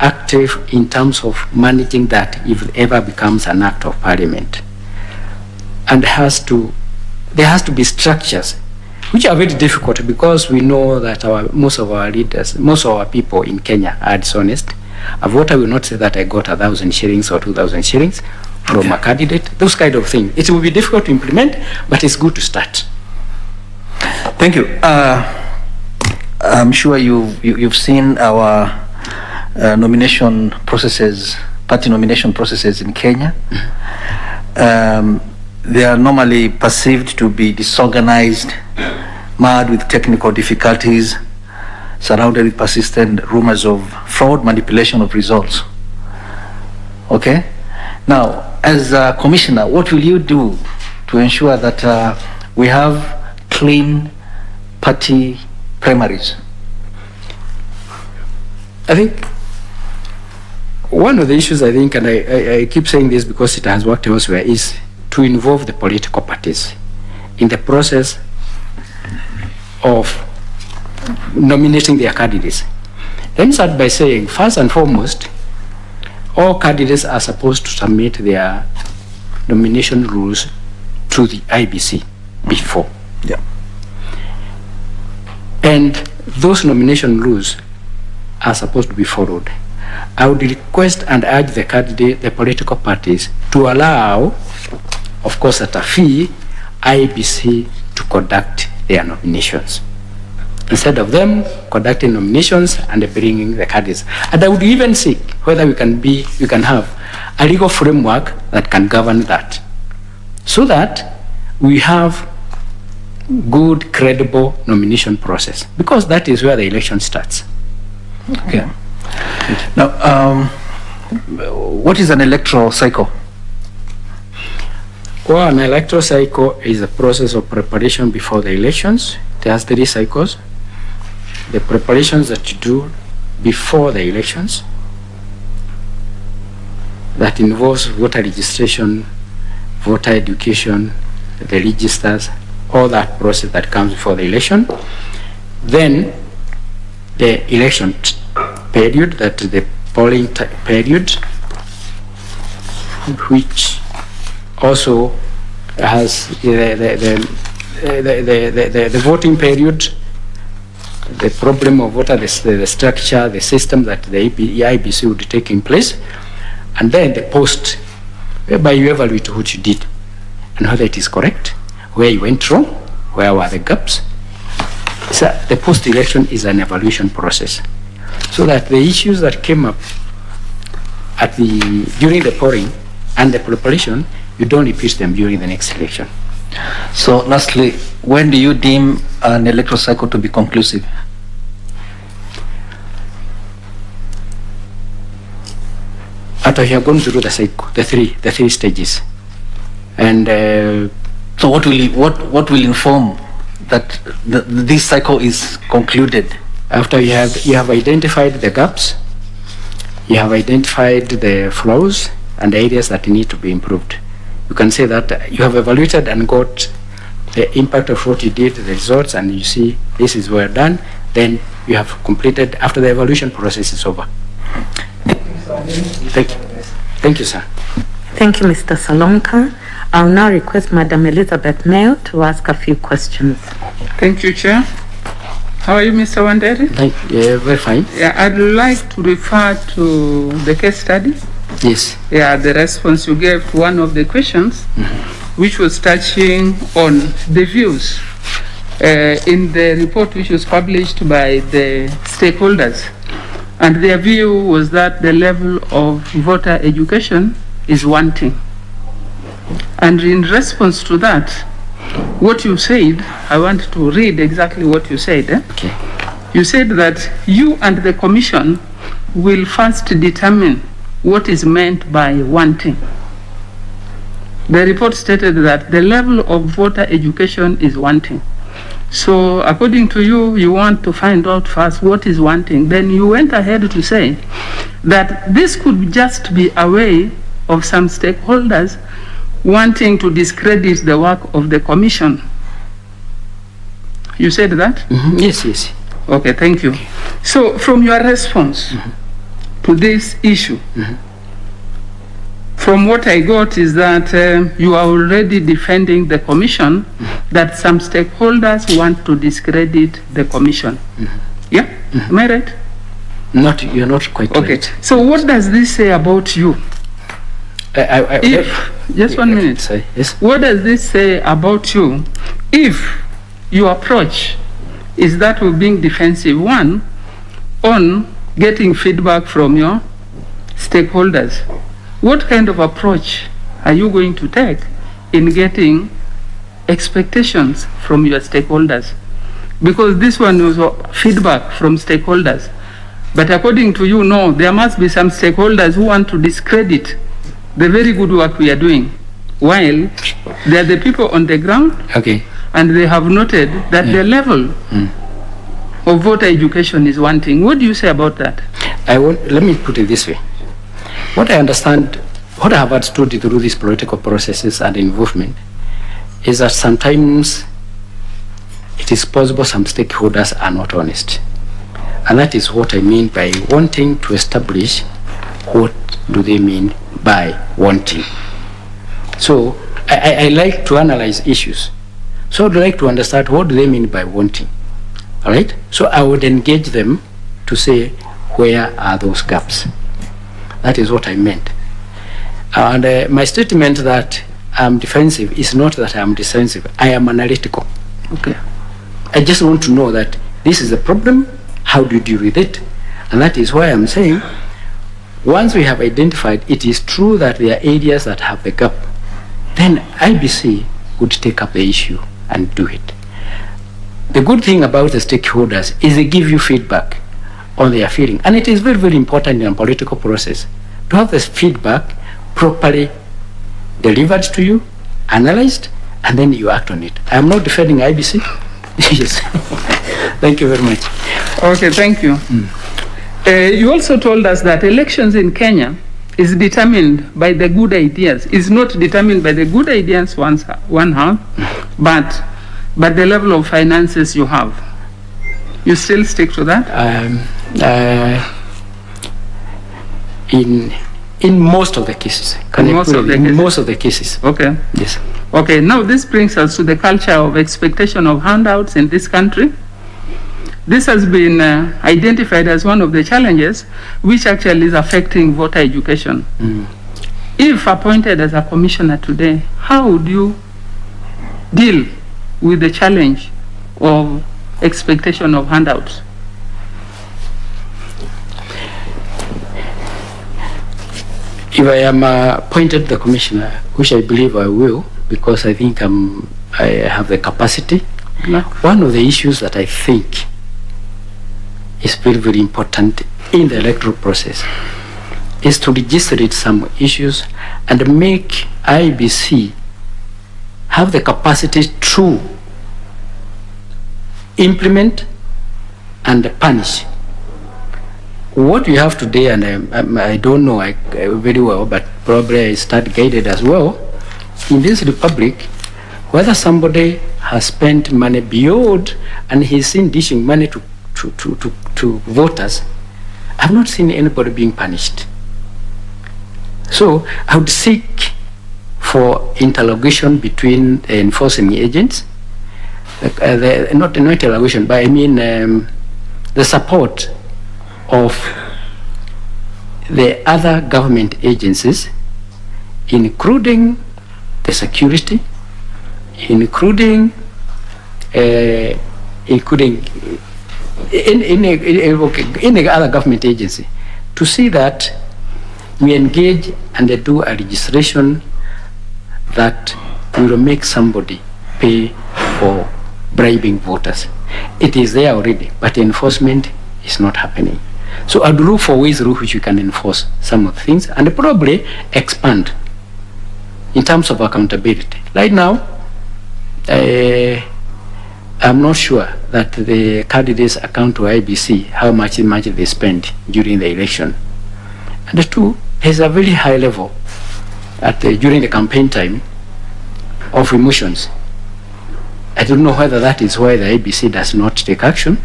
active in terms of managing that if it ever becomes an act of parliament. And there has to be structures which are very difficult because we know that most of our leaders, most of our people in Kenya are dishonest. A voter will not say that I got 1,000 shillings or 2,000 shillings from a candidate, those kind of things. It will be difficult to implement, but it's good to start. Thank you. I'm sure you've seen our nomination processes, party nomination processes in Kenya. They are normally perceived to be disorganized, marred with technical difficulties, surrounded with persistent rumors of fraud, manipulation of results. Okay? Now, as a commissioner, what will you do to ensure that we have clean party primaries? I think one of the issues, I think, and I keep saying this because it has worked elsewhere, is to involve the political parties in the process of nominating their candidates. Let me start by saying, first and foremost, all candidates are supposed to submit their nomination rules to the IEBC before. Yeah. And those nomination rules are supposed to be followed. I would request and urge the candidate, the political parties, to allow, of course, at a fee, IEBC to conduct their nominations, instead of them conducting nominations and bringing the candidates. And I would even seek whether we can have a legal framework that can govern that, so that we have good, credible nomination process, because that is where the election starts. Okay. Now, what is an electoral cycle? Well, an electoral cycle is a process of preparation before the elections. It has 3 cycles. The preparations that you do before the elections, that involves voter registration, voter education, the registers, all that process that comes before the election. Then the election period, that is the polling period, which also has the voting period, the problem of voter, the structure, the system that the IEBC would take in place, and then the post, whereby you evaluate what you did and whether it is correct, where you went wrong, where were the gaps. So the post-election is an evaluation process, so that the issues that came up during the polling and the preparation, you don't repeat them during the next election. So lastly, when do you deem an electoral cycle to be conclusive? After you have gone through the cycle, the three stages, and so what will inform that this cycle is concluded? After you have identified the gaps, you have identified the flaws and the areas that need to be improved. You can say that you have evaluated and got the impact of what you did, the results, and you see this is well done. Then you have completed after the evaluation process is over. Thank you. Thank you, sir. Thank you, Mr. Salonka. I'll now request Madam Elizabeth Mayo to ask a few questions. Thank you, Chair. How are you, Mr. Wanderi? Yeah, very fine. Yeah, I'd like to refer to the case study. Yes. Yeah, the response you gave to one of the questions, which was touching on the views in the report which was published by the stakeholders. And their view was that the level of voter education is wanting. And in response to that, what you said, I want to read exactly what you said. Okay. You said that you and the Commission will first determine what is meant by wanting. The report stated that the level of voter education is wanting. So according to you, you want to find out first what is wanting. Then you went ahead to say that this could just be a way of some stakeholders wanting to discredit the work of the Commission. You said that? Yes, yes. Okay, thank you. So from your response, to this issue. From what I got is that you are already defending the commission, that some stakeholders want to discredit the commission. Yeah? Am I right? You're not quite okay. right. So what does this say about you? Just 1 minute. Yes. What does this say about you if your approach is that of being defensive, one, on getting feedback from your stakeholders? What kind of approach are you going to take in getting expectations from your stakeholders? Because this one was feedback from stakeholders. But according to you, no, there must be some stakeholders who want to discredit the very good work we are doing, while they are the people on the ground, and they have noted that the level of voter education is wanting. What do you say about that? Let me put it this way. What I understand, what I have understood through these political processes and involvement, is that sometimes it is possible some stakeholders are not honest. And that is what I mean by wanting to establish what do they mean by wanting. So I like to analyze issues. So I'd like to understand what do they mean by wanting. All right? So I would engage them to say, where are those gaps? That is what I meant. And my statement that I'm defensive is not that I'm defensive. I am analytical. Okay. I just want to know that this is a problem. How do you deal with it? And that is why I'm saying, once we have identified it is true that there are areas that have the gap, then IBC would take up the issue and do it. The good thing about the stakeholders is they give you feedback on their feeling. And it is very, very important in a political process to have this feedback properly delivered to you, analyzed, and then you act on it. I am not defending IBC. Yes. Thank you very much. Okay, thank you. You also told us that elections in Kenya is determined by the good ideas. It's not determined by the good ideas one have, but the level of finances you have. You still stick to that? In most of the cases. Most of the cases. Okay. Yes. Okay, now this brings us to the culture of expectation of handouts in this country. This has been identified as one of the challenges which actually is affecting voter education. If appointed as a commissioner today, how would you deal with the challenge of expectation of handouts? If I am appointed the commissioner, which I believe I will, because I think I have the capacity, one of the issues that I think is very, very important in the electoral process is to legislate some issues and make IEBC have the capacity to implement and punish. What we have today, and I don't know very well, but probably I start guided as well, in this republic, whether somebody has spent money beyond and he's seen dishing money to voters, I've not seen anybody being punished. So I would seek for interrogation between the enforcing agents, not interrogation, but I mean the support of the other government agencies, including the security, including any other government agency, to see that we engage and do a registration that will make somebody pay for bribing voters. It is there already, but enforcement is not happening. So I'd look for ways through which we can enforce some of the things and probably expand in terms of accountability. Right now, I'm not sure that the candidates account to IBC how much they spend during the election. And two, there's a very high level during the campaign time of emotions. I don't know whether that is why the IBC does not take action,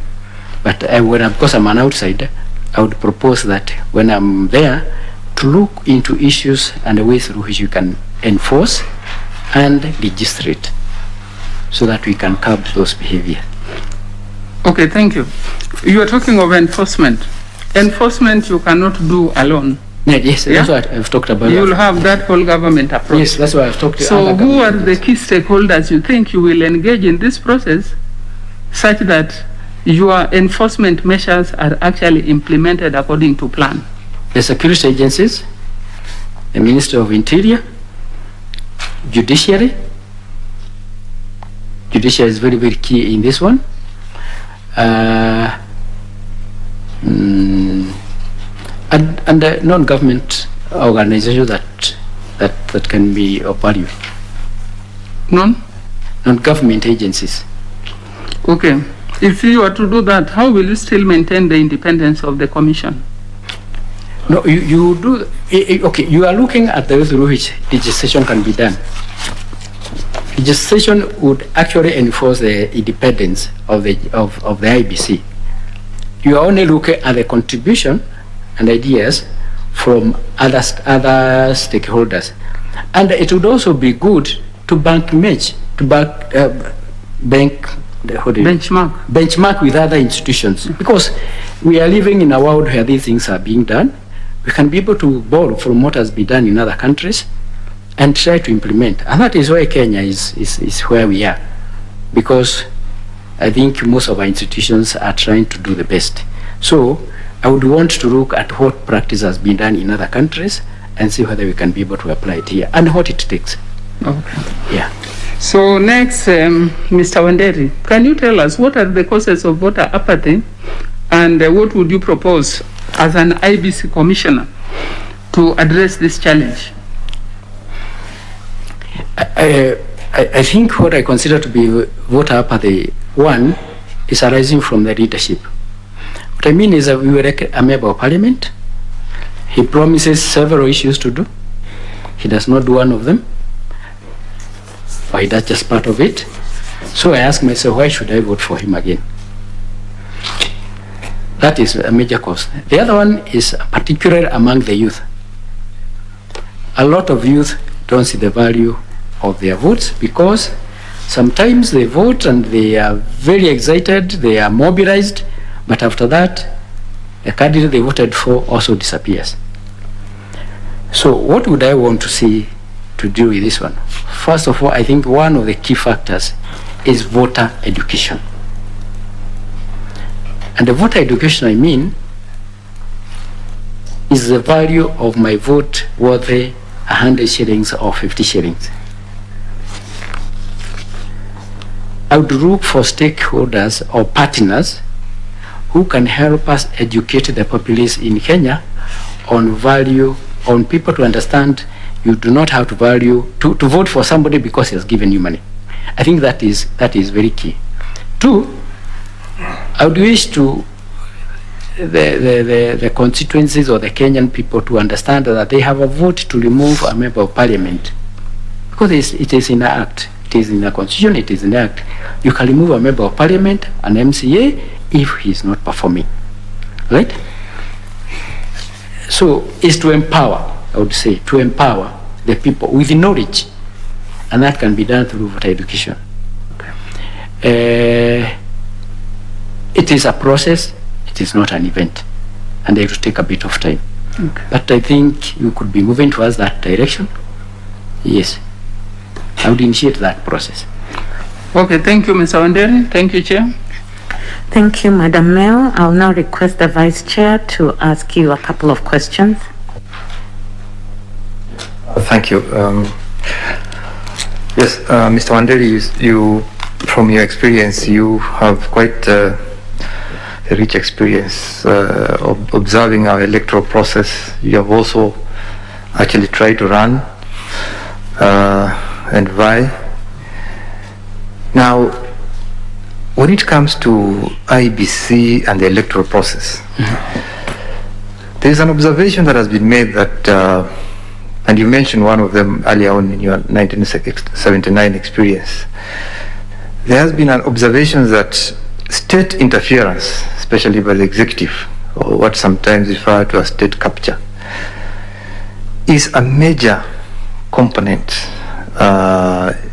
but because I'm an outsider, I would propose that when I'm there, to look into issues and the ways through which you can enforce and legislate so that we can curb those behavior. Okay, thank you. You are talking of enforcement. Enforcement you cannot do alone. Yes, that's what I've talked about. You'll have that whole government approach. Yes, that's what I've talked about. So who are the key stakeholders you think you will engage in this process such that your enforcement measures are actually implemented according to plan? The security agencies, the Ministry of Interior, Judiciary. Judiciary is very, very key in this one. And the non-government organizations that can be of value. Non-government agencies. Okay. If you are to do that, how will you still maintain the independence of the commission? No, you do. Okay, you are looking at the way through which legislation can be done. Legislation would actually enforce the independence of the IEBC. You are only looking at the contribution and ideas from other stakeholders, and it would also be good to benchmark with other institutions, because we are living in a world where these things are being done. We can be able to borrow from what has been done in other countries and try to implement. And that is why Kenya is where we are, because I think most of our institutions are trying to do the best. So I would want to look at what practice has been done in other countries and see whether we can be able to apply it here and what it takes. Okay. Yeah. So next, Mr. Wanderi, can you tell us what are the causes of voter apathy, and what would you propose as an IEBC commissioner to address this challenge? I think what I consider to be voter apathy, one, is arising from the leadership. What I mean is that we were a member of parliament. He promises several issues to do. He does not do one of them. Or he does just part of it. So I ask myself, why should I vote for him again? That is a major cause. The other one is particularly among the youth. A lot of youth don't see the value of their votes, because sometimes they vote and they are very excited, they are mobilized, but after that, the candidate they voted for also disappears. So what would I want to see to deal with this one? First of all, I think one of the key factors is voter education. And the voter education I mean is the value of my vote worth 100 shillings or 50 shillings. I would look for stakeholders or partners who can help us educate the populace in Kenya on value, on people to understand you do not have to vote for somebody because he has given you money. I think that is very key. Two, I would wish to the constituencies or the Kenyan people to understand that they have a vote to remove a member of parliament, because it is in the act, it is in the constitution, it is in the act. You can remove a member of parliament, an MCA, if he is not performing, right? So it's to empower, I would say, to empower the people with knowledge, and that can be done through voter education. It is a process, it is not an event, and it will take a bit of time. Okay. But I think you could be moving towards that direction. Yes, I would initiate that process. Okay, thank you, Mr. Wanderi. Thank you, Chair. Thank you, Madam Mayor. I'll now request the Vice Chair to ask you a couple of questions. Thank you. Yes, Mr. Wanderi, you, from your experience, you have quite a rich experience of observing our electoral process. You have also actually tried to run and vie. Now, when it comes to IEBC and the electoral process, there is an observation that has been made that, and you mentioned one of them earlier on in your 1979 experience, there has been an observation that state interference, especially by the executive, or what sometimes referred to as state capture, is a major component.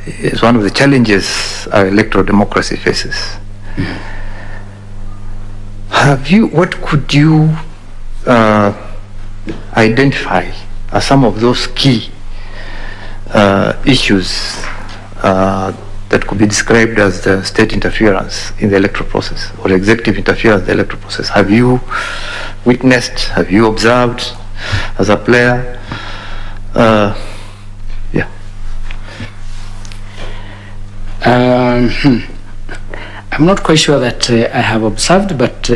It's one of the challenges our electoral democracy faces. What could you identify as some of those key issues that could be described as the state interference in the electoral process, or executive interference in the electoral process? Have you witnessed, have you observed as a player? I'm not quite sure that I have observed, but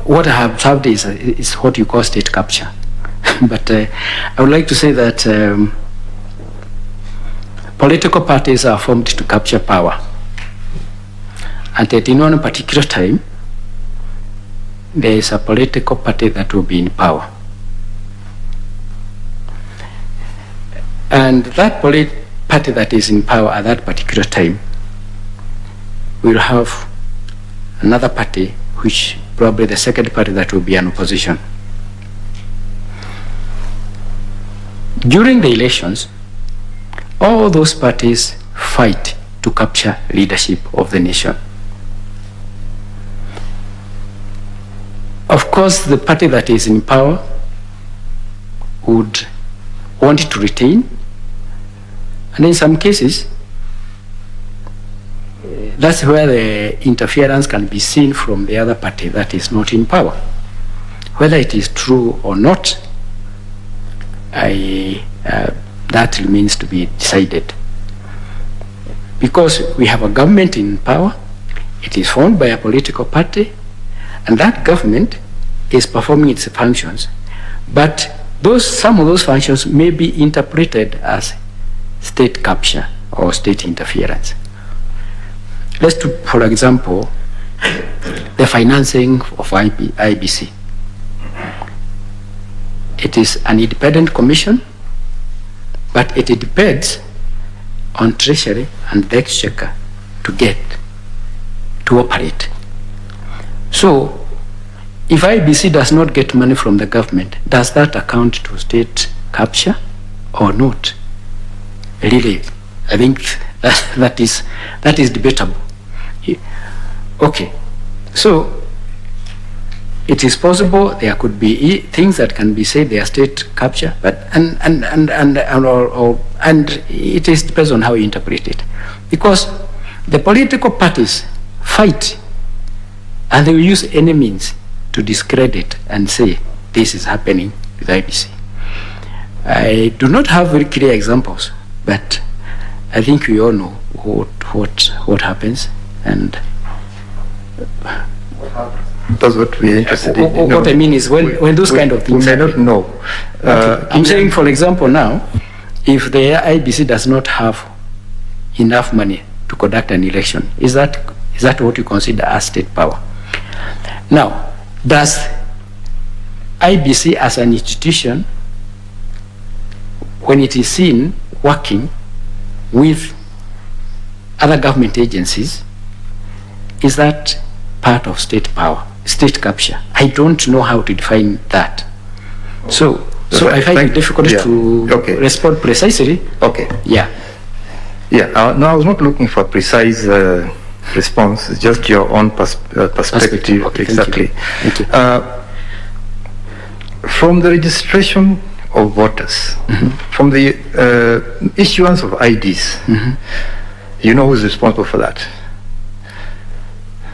what I have observed is what you call state capture. But I would like to say that political parties are formed to capture power. And at any particular time, there is a political party that will be in power. And that party that is in power at that particular time will have another party, which probably the second party that will be an opposition. During the elections, all those parties fight to capture leadership of the nation. Of course, the party that is in power would want to retain, and in some cases, that's where the interference can be seen from the other party that is not in power. Whether it is true or not, that remains to be decided. Because we have a government in power, it is formed by a political party, and that government is performing its functions. But some of those functions may be interpreted as state capture or state interference. Let's take, for example, the financing of IEBC. It is an independent commission, but it depends on Treasury and the Exchequer to operate. So, if IEBC does not get money from the government, does that account to state capture or not? Really, I think that is debatable. Okay, so it is possible there could be things that can be said they are state capture, but and it is depends on how you interpret it, because the political parties fight, and they will use any means to discredit and say this is happening with IEBC. I do not have very clear examples, but I think we all know what happens, and that's what we are interested in. What I mean is when those kind of things we may not know. I'm saying, for example, now, if the IEBC does not have enough money to conduct an election, is that what you consider as state power? Now, does IEBC as an institution, when it is seen working with other government agencies, is that part of state power, state capture? I don't know how to define that. So I find it difficult to respond precisely. Okay. Yeah. Yeah. No, I was not looking for a precise response. It's just your own perspective. Okay, exactly. Thank you. From the registration of voters, from the issuance of IDs, you know who's responsible for that?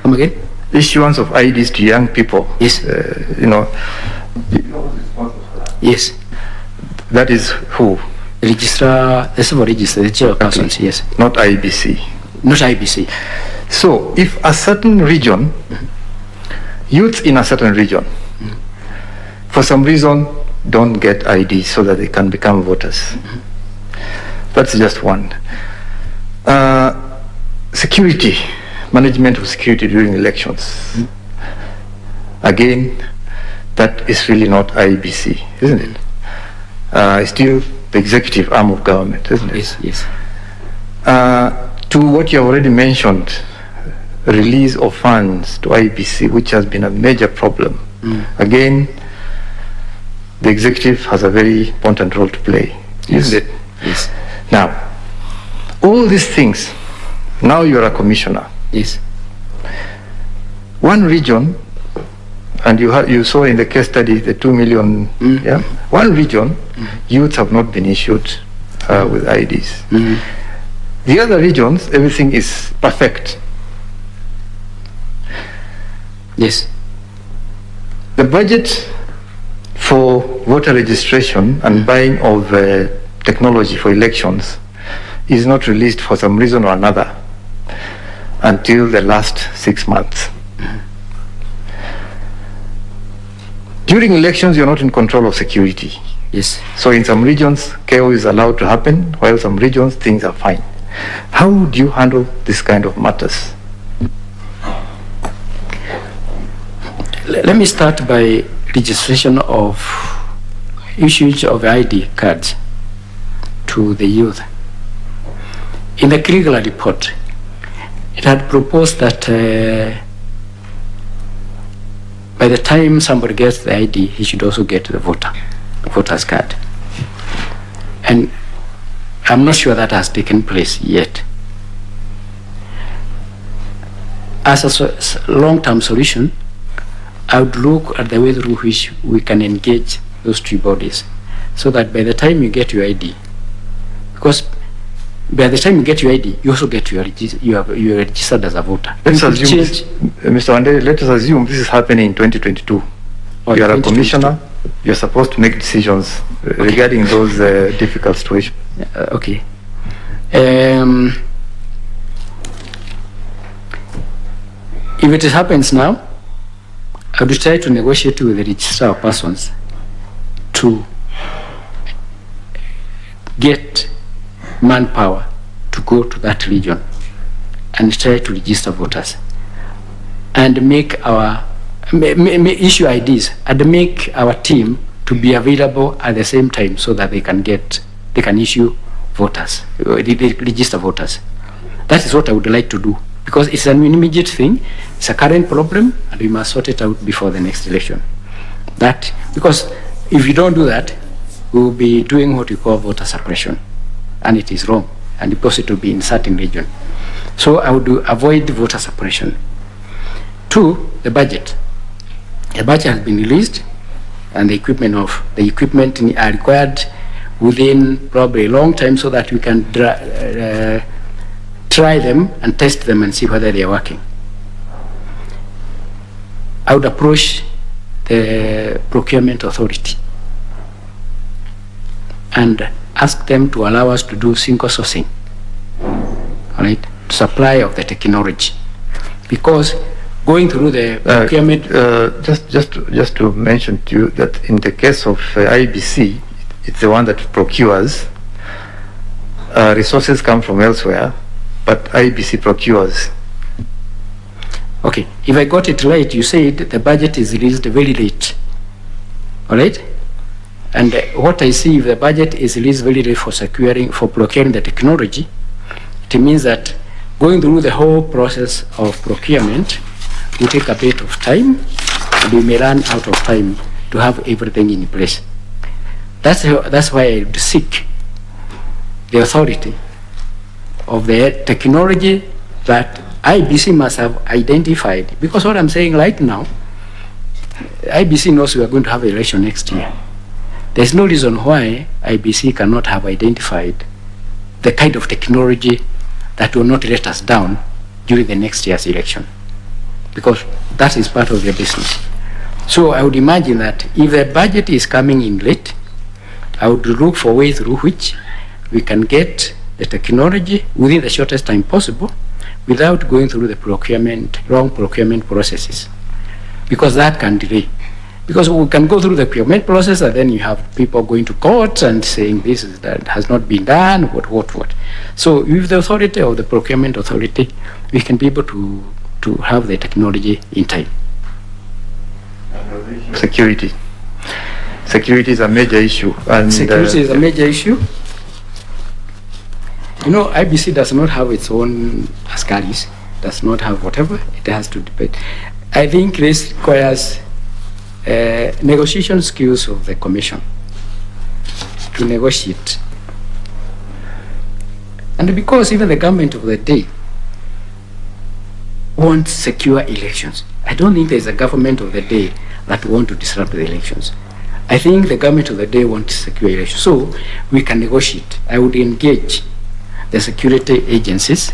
Come again? Issuance of IDs to young people. Yes. You know who's responsible for that? Yes. That is who? Registrar, the civil register, the chairpersons, yes. Not IEBC. Not IEBC. So, if a certain region, youth in a certain region, for some reason don't get IDs so that they can become voters, that's just one. Security, management of security during elections. Again, that is really not IEBC, isn't it? It's still the executive arm of government, isn't it? Yes, yes. To what you have already mentioned, release of funds to IEBC, which has been a major problem Again, the executive has a very important role to play, isn't it? Yes. Now, all these things, now you're a commissioner. Yes. One region, and you saw in the case study the 2 million, yeah? One region, youths have not been issued with IDs. The other regions, everything is perfect. Yes. The budget for voter registration and buying of technology for elections is not released for some reason or another until the last 6 months. During elections, you're not in control of security. Yes. So in some regions, chaos is allowed to happen, while some regions, things are fine. How do you handle this kind of matters? Let me start by registration of issues of ID cards to the youth. In the Irregularities report, it had proposed that by the time somebody gets the ID, he should also get the voter's card. And I'm not sure that has taken place yet. As a long-term solution, I would look at the way through which we can engage those two bodies, so that by the time you get your ID, because by the time you get your ID, you also get you're registered as a voter. Let's assume, Mr. Wanderi, let us assume this is happening in 2022. You are a commissioner, you're supposed to make decisions regarding those difficult situations. Okay. If it happens now, I would try to negotiate with the registrar of persons to get manpower to go to that region and try to register voters and make our issue IDs and make our team to be available at the same time so that they can issue voters, register voters. That is what I would like to do, because it's an immediate thing, it's a current problem, and we must sort it out before the next election. Because if you don't do that, we will be doing what we call voter suppression, and it is wrong, and because it will be in certain region. So I would avoid voter suppression. 2, the budget. The budget has been released, and the equipment are required within probably a long time so that we can try them and test them and see whether they are working. I would approach the procurement authority and ask them to allow us to do single sourcing, all right, supply of the technology, because going through the procurement. Just to mention to you that in the case of IEBC, it's the one that procures. Resources come from elsewhere, but IEBC procures. Okay, if I got it right, you said the budget is released very late, all right? And what I see, if the budget is released very late for procuring the technology, it means that going through the whole process of procurement will take a bit of time, and we may run out of time to have everything in place. That's why I would seek the authority of the technology that IEBC must have identified. Because what I'm saying right now, IEBC knows we are going to have an election next year. There's no reason why IEBC cannot have identified the kind of technology that will not let us down during the next year's election, because that is part of their business. So I would imagine that if the budget is coming in late, I would look for ways through which we can get the technology within the shortest time possible without going through the wrong procurement processes, because that can delay. Because we can go through the procurement process and then you have people going to court and saying that has not been done, what. So with the authority of the procurement authority, we can be able to have the technology in time. Security is a major issue. And security is a major issue. You know, IEBC does not have its own askaris, does not have whatever, it has to depend. I think this requires negotiation skills of the commission to negotiate. And because even the government of the day wants secure elections, I don't think there's a government of the day that wants to disrupt the elections. I think the government of the day wants secure elections. So we can negotiate. I would engage the security agencies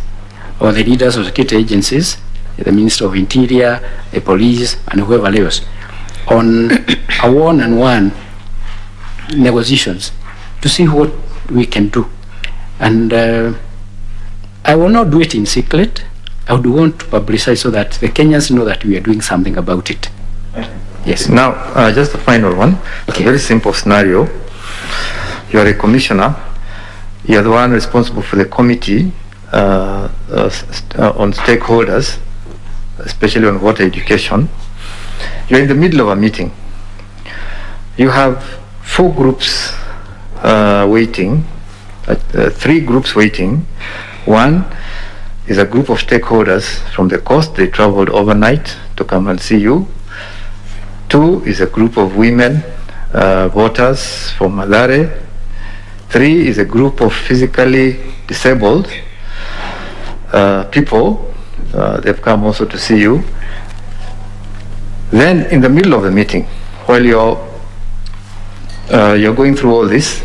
or the leaders of security agencies, the Minister of Interior, the police, and whoever else, on a one-on-one negotiations to see what we can do. And I will not do it in secret. I would want to publicize so that the Kenyans know that we are doing something about it. Yes. Now, just the final one. Okay. A very simple scenario. You are a commissioner. You are the one responsible for the committee on stakeholders, especially on water education. You are in the middle of a meeting. You have 4 groups waiting, 3 groups waiting. One is a group of stakeholders from the coast. They traveled overnight to come and see you. 2 is a group of women voters from Mathare. 3 is a group of physically disabled people. They've come also to see you. Then in the middle of the meeting, while you're going through all this,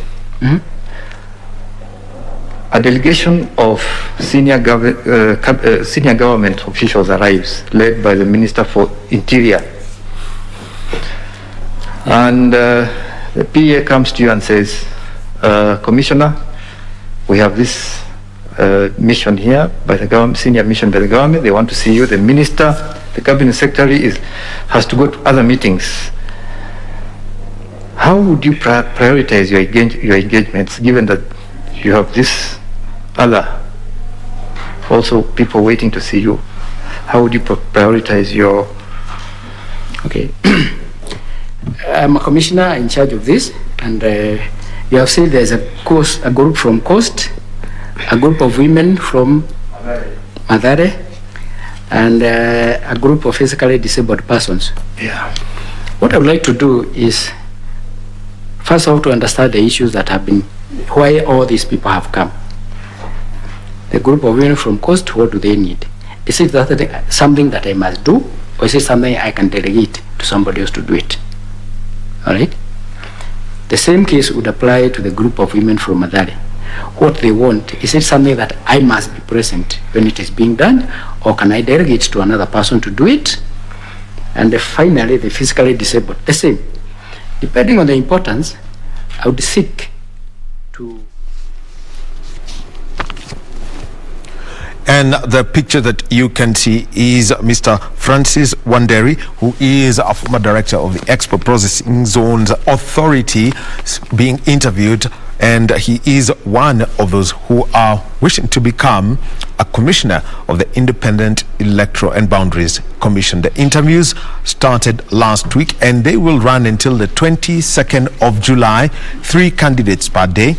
a delegation of senior government officials arrives, led by the Minister for Interior. And the PA comes to you and says, Commissioner, we have this mission here by the government, senior mission by the government. They want to see you. The minister, the cabinet secretary has to go to other meetings. How would you prioritize your engagements, given that you have this other also people waiting to see you? How would you prioritize your... Okay. I'm a commissioner in charge of this, and you have said there's a group from Coast, a group of women from Mathare, and a group of physically disabled persons. Yeah. What I would like to do is, first of all, to understand the issues that have been, why all these people have come. The group of women from Coast, what do they need? Is it something that I must do, or is it something I can delegate to somebody else to do it? All right? The same case would apply to the group of women from Mathare. What they want, is it something that I must be present when it is being done, or can I delegate to another person to do it? And finally, the physically disabled, the same. Depending on the importance, I would seek to... And the picture that you can see is Mr. Francis Wanderi, who is a former director of the Export Processing Zones Authority, being interviewed, and he is one of those who are wishing to become a commissioner of the Independent Electoral and Boundaries Commission. The interviews started last week, and they will run until the 22nd of July, 3 candidates per day.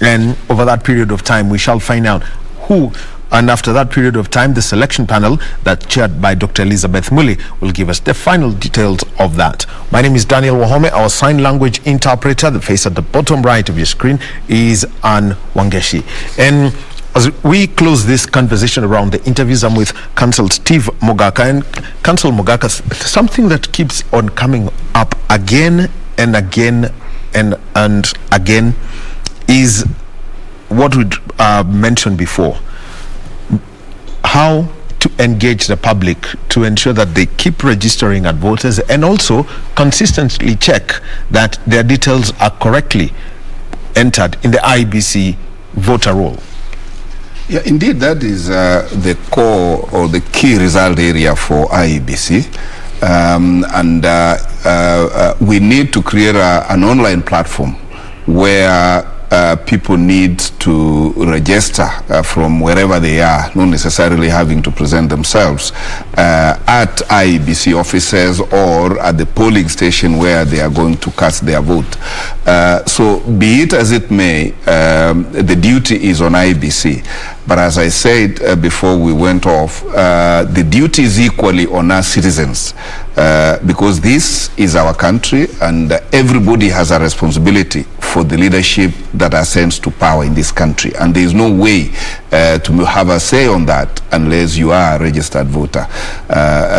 And over that period of time, we shall find out who. And after that period of time, the selection panel that's chaired by Dr. Elizabeth Muli will give us the final details of that. My name is Daniel Wahome, our sign language interpreter. The face at the bottom right of your screen is Ann Wangeshi. And as we close this conversation around the interviews, I'm with Council Steve Mogaka. And Council Mogaka, something that keeps on coming up again and again and again is what we mentioned before. How to engage the public to ensure that they keep registering at voters, and also consistently check that their details are correctly entered in the IEBC voter roll. Yeah, indeed, that is the core or the key result area for IEBC. We need to create an online platform where people need to register from wherever they are, not necessarily having to present themselves at IEBC offices or at the polling station where they are going to cast their vote. So be it as it may, the duty is on IEBC. But as I said before we went off, the duty is equally on us citizens, because this is our country, and everybody has a responsibility for the leadership that ascends to power in this country. And there is no way to have a say on that unless you are a registered voter.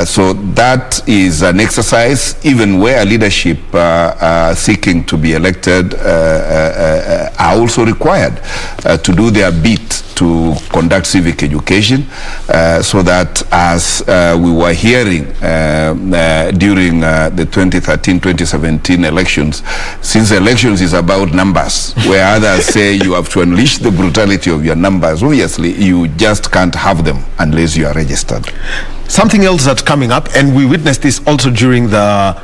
So that is an exercise, even where leadership seeking to be elected are also required to do their bit to conduct civic education, so that as we were hearing during the 2013-2017 elections, since elections is about numbers, where others say you have to unleash the brutality of your numbers, obviously you just can't have them unless you are registered. Something else that's coming up, and we witnessed this also during the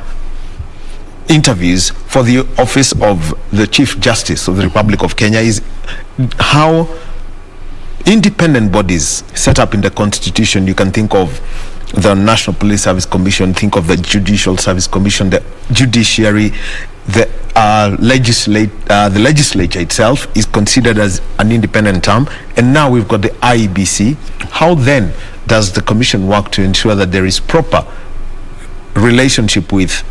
interviews for the office of the Chief Justice of the Republic of Kenya, is how independent bodies set up in the Constitution, you can think of the National Police Service Commission, think of the Judicial Service Commission, the judiciary, the legislature itself is considered as an independent arm, and now we've got the IEBC. How then does the commission work to ensure that there is proper relationship with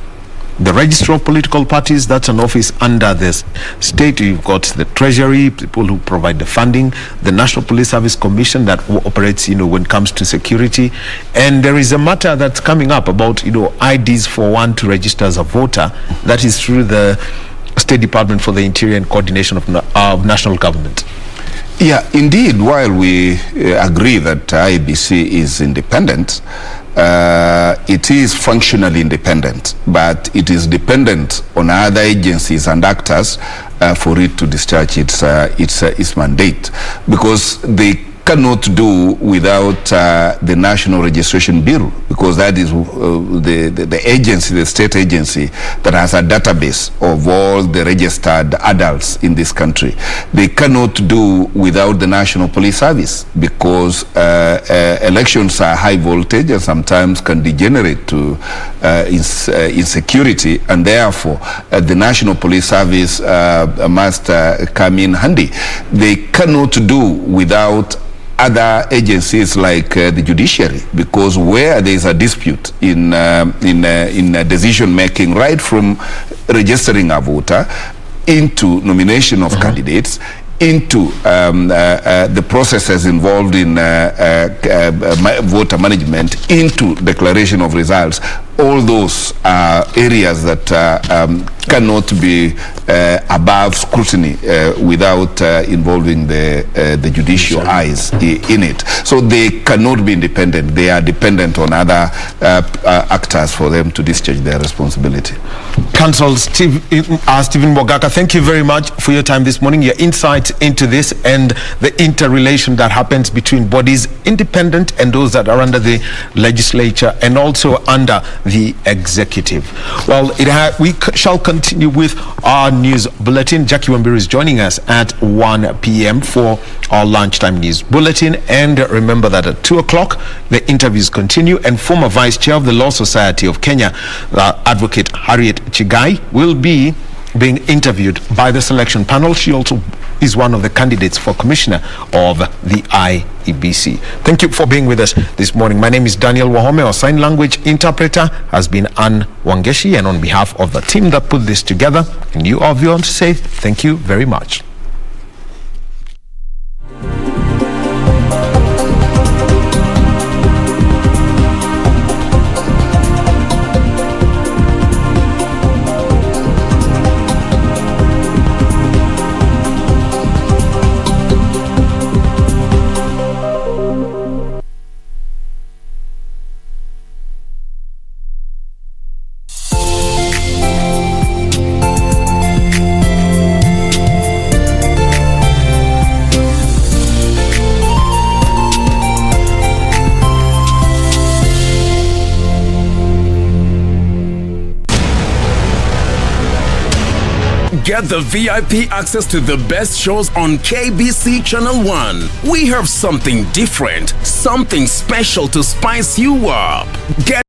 the Register of Political Parties? That's an office under the state. You've got the Treasury, people who provide the funding, the National Police Service Commission that operates, when it comes to security. And there is a matter that's coming up about, IDs for one to register as a voter. That is through the State Department for the Interior and Coordination of National Government. Yeah, indeed, while we agree that IEBC is independent, it is functionally independent, but it is dependent on other agencies and actors for it to discharge its mandate, because they cannot do without the National Registration Bureau, because that is the agency, the state agency that has a database of all the registered adults in this country. They cannot do without the National Police Service, because elections are high voltage and sometimes can degenerate to insecurity, and therefore the National Police Service must come in handy. They cannot do without other agencies like the judiciary, because where there is a dispute in decision making, right from registering a voter into nomination of candidates, into the processes involved in voter management, into declaration of results, all those are areas that cannot be above scrutiny without involving the judicial eyes in it. So they cannot be independent. They are dependent on other actors for them to discharge their responsibility. Counsel Stephen Bogaka, thank you very much for your time this morning, your insight into this and the interrelation that happens between bodies independent and those that are under the legislature and also under the executive. Well, we shall continue with our news bulletin. Jackie Wambiru is joining us at 1 p.m. for our lunchtime news bulletin. And remember that at 2 o'clock, the interviews continue, and former Vice Chair of the Law Society of Kenya, Advocate Harriet Chigai, will be being interviewed by the selection panel. She also is one of the candidates for Commissioner of the IEBC. Thank you for being with us this morning. My name is Daniel Wahome. Our sign language interpreter has been Ann Wangeshi, and on behalf of the team that put this together and you, our viewers, to say thank you very much. Get the VIP access to the best shows on KBC Channel 1. We have something different, something special to spice you up. Get